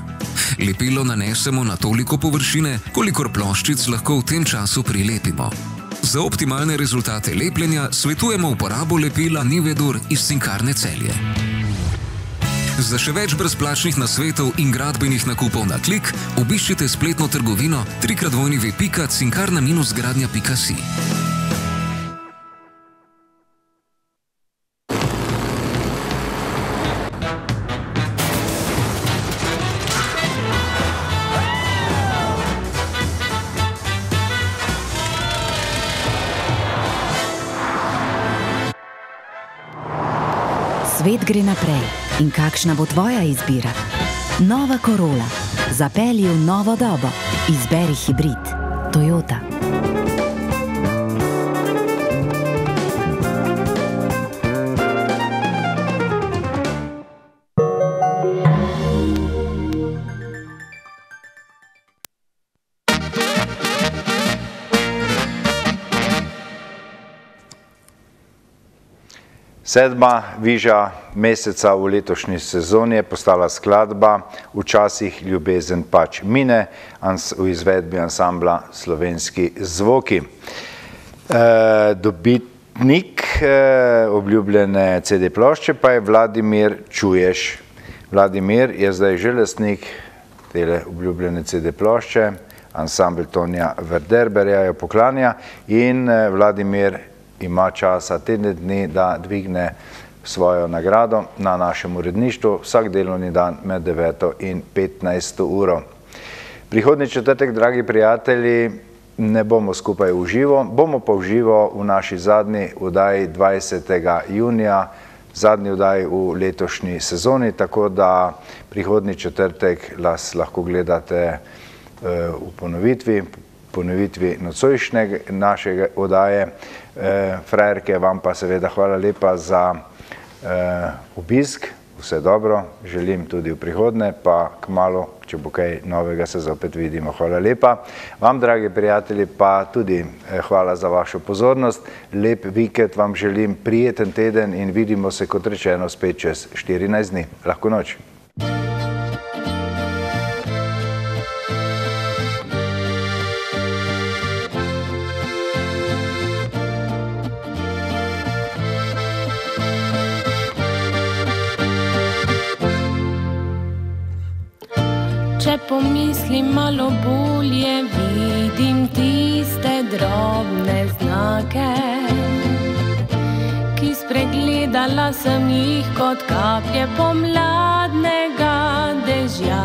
Lepilo nanesemo na toliko površine, kolikor ploščic lahko v tem času prilepimo. Za optimalne rezultate lepljenja svetujemo uporabo lepila Nivedur iz Cinkarne Celje. Za še več brezplačnih nasvetov in gradbenih nakupov na klik, obiščite spletno trgovino www.cinkarna-gradnja.si. Svet gre naprej. In kakšna bo tvoja izbira? Nova Corolla. Zapelji v novo dobo. Izberi hibrid. Toyota. Sedma viža meseca v letošnji sezoni je postala skladba Včasih ljubezen pač mine v izvedbi ansambla Slovenski zvoki. Dobitnik obljubljene CD plošče pa je Vladimir Čuješ. Vladimir je zdaj že lastnik tele obljubljene CD plošče, ansambl Tonija Verderberja jo poklanja in Vladimir ima časa tedne dni, da dvigne svojo nagrado na našem uredništvu vsak delovni dan med 9. in 15. uro. Prihodnji četrtek, dragi prijatelji, ne bomo skupaj v živo, bomo pa v živo v naši zadnji vdaji 20. junija, zadnji vdaji v letošnji sezoni, tako da prihodnji četrtek nas lahko gledate v ponovitvi nocojšnje našega vdaje. Frajerke, vam pa seveda hvala lepa za obisk, vse dobro, želim tudi v prihodnje, pa kmalu, če bo kaj novega, se zopet vidimo. Hvala lepa. Vam, dragi prijatelji, pa tudi hvala za vašo pozornost. Lep vikend vam želim, prijeten teden in vidimo se, kot rečeno, spet čez 14 dni. Lahko noč. Če pomislim malo bolje, vidim tiste drobne znake, ki spregledala sem jih kot kaplje pomladnega dežja.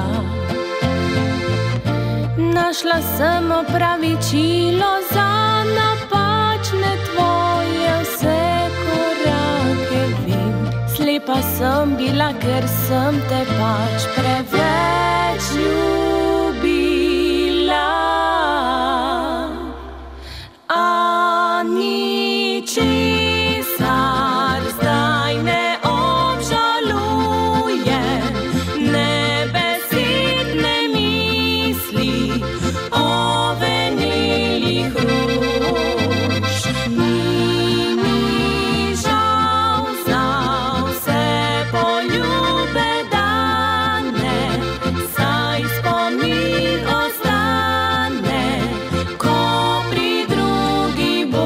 Našla sem opravičilo za napačne tvoje vse korake, vem. Slepa sem bila, ker sem te pač preveč ljubila. A ničesar zdaj ne obžalujem, ne besed, ne misli o venelih ruž. Ni mi žal za vse poljube dane, saj spomin ostane, ko pri drugi boš.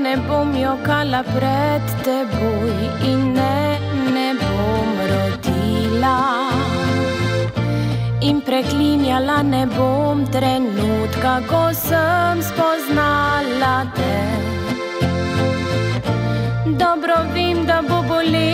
Ne bom jokala pred teboj in ne bom rodila in preklinjala ne bom trenutka, ko sem spoznala te. Dobro vem, da bo bolelo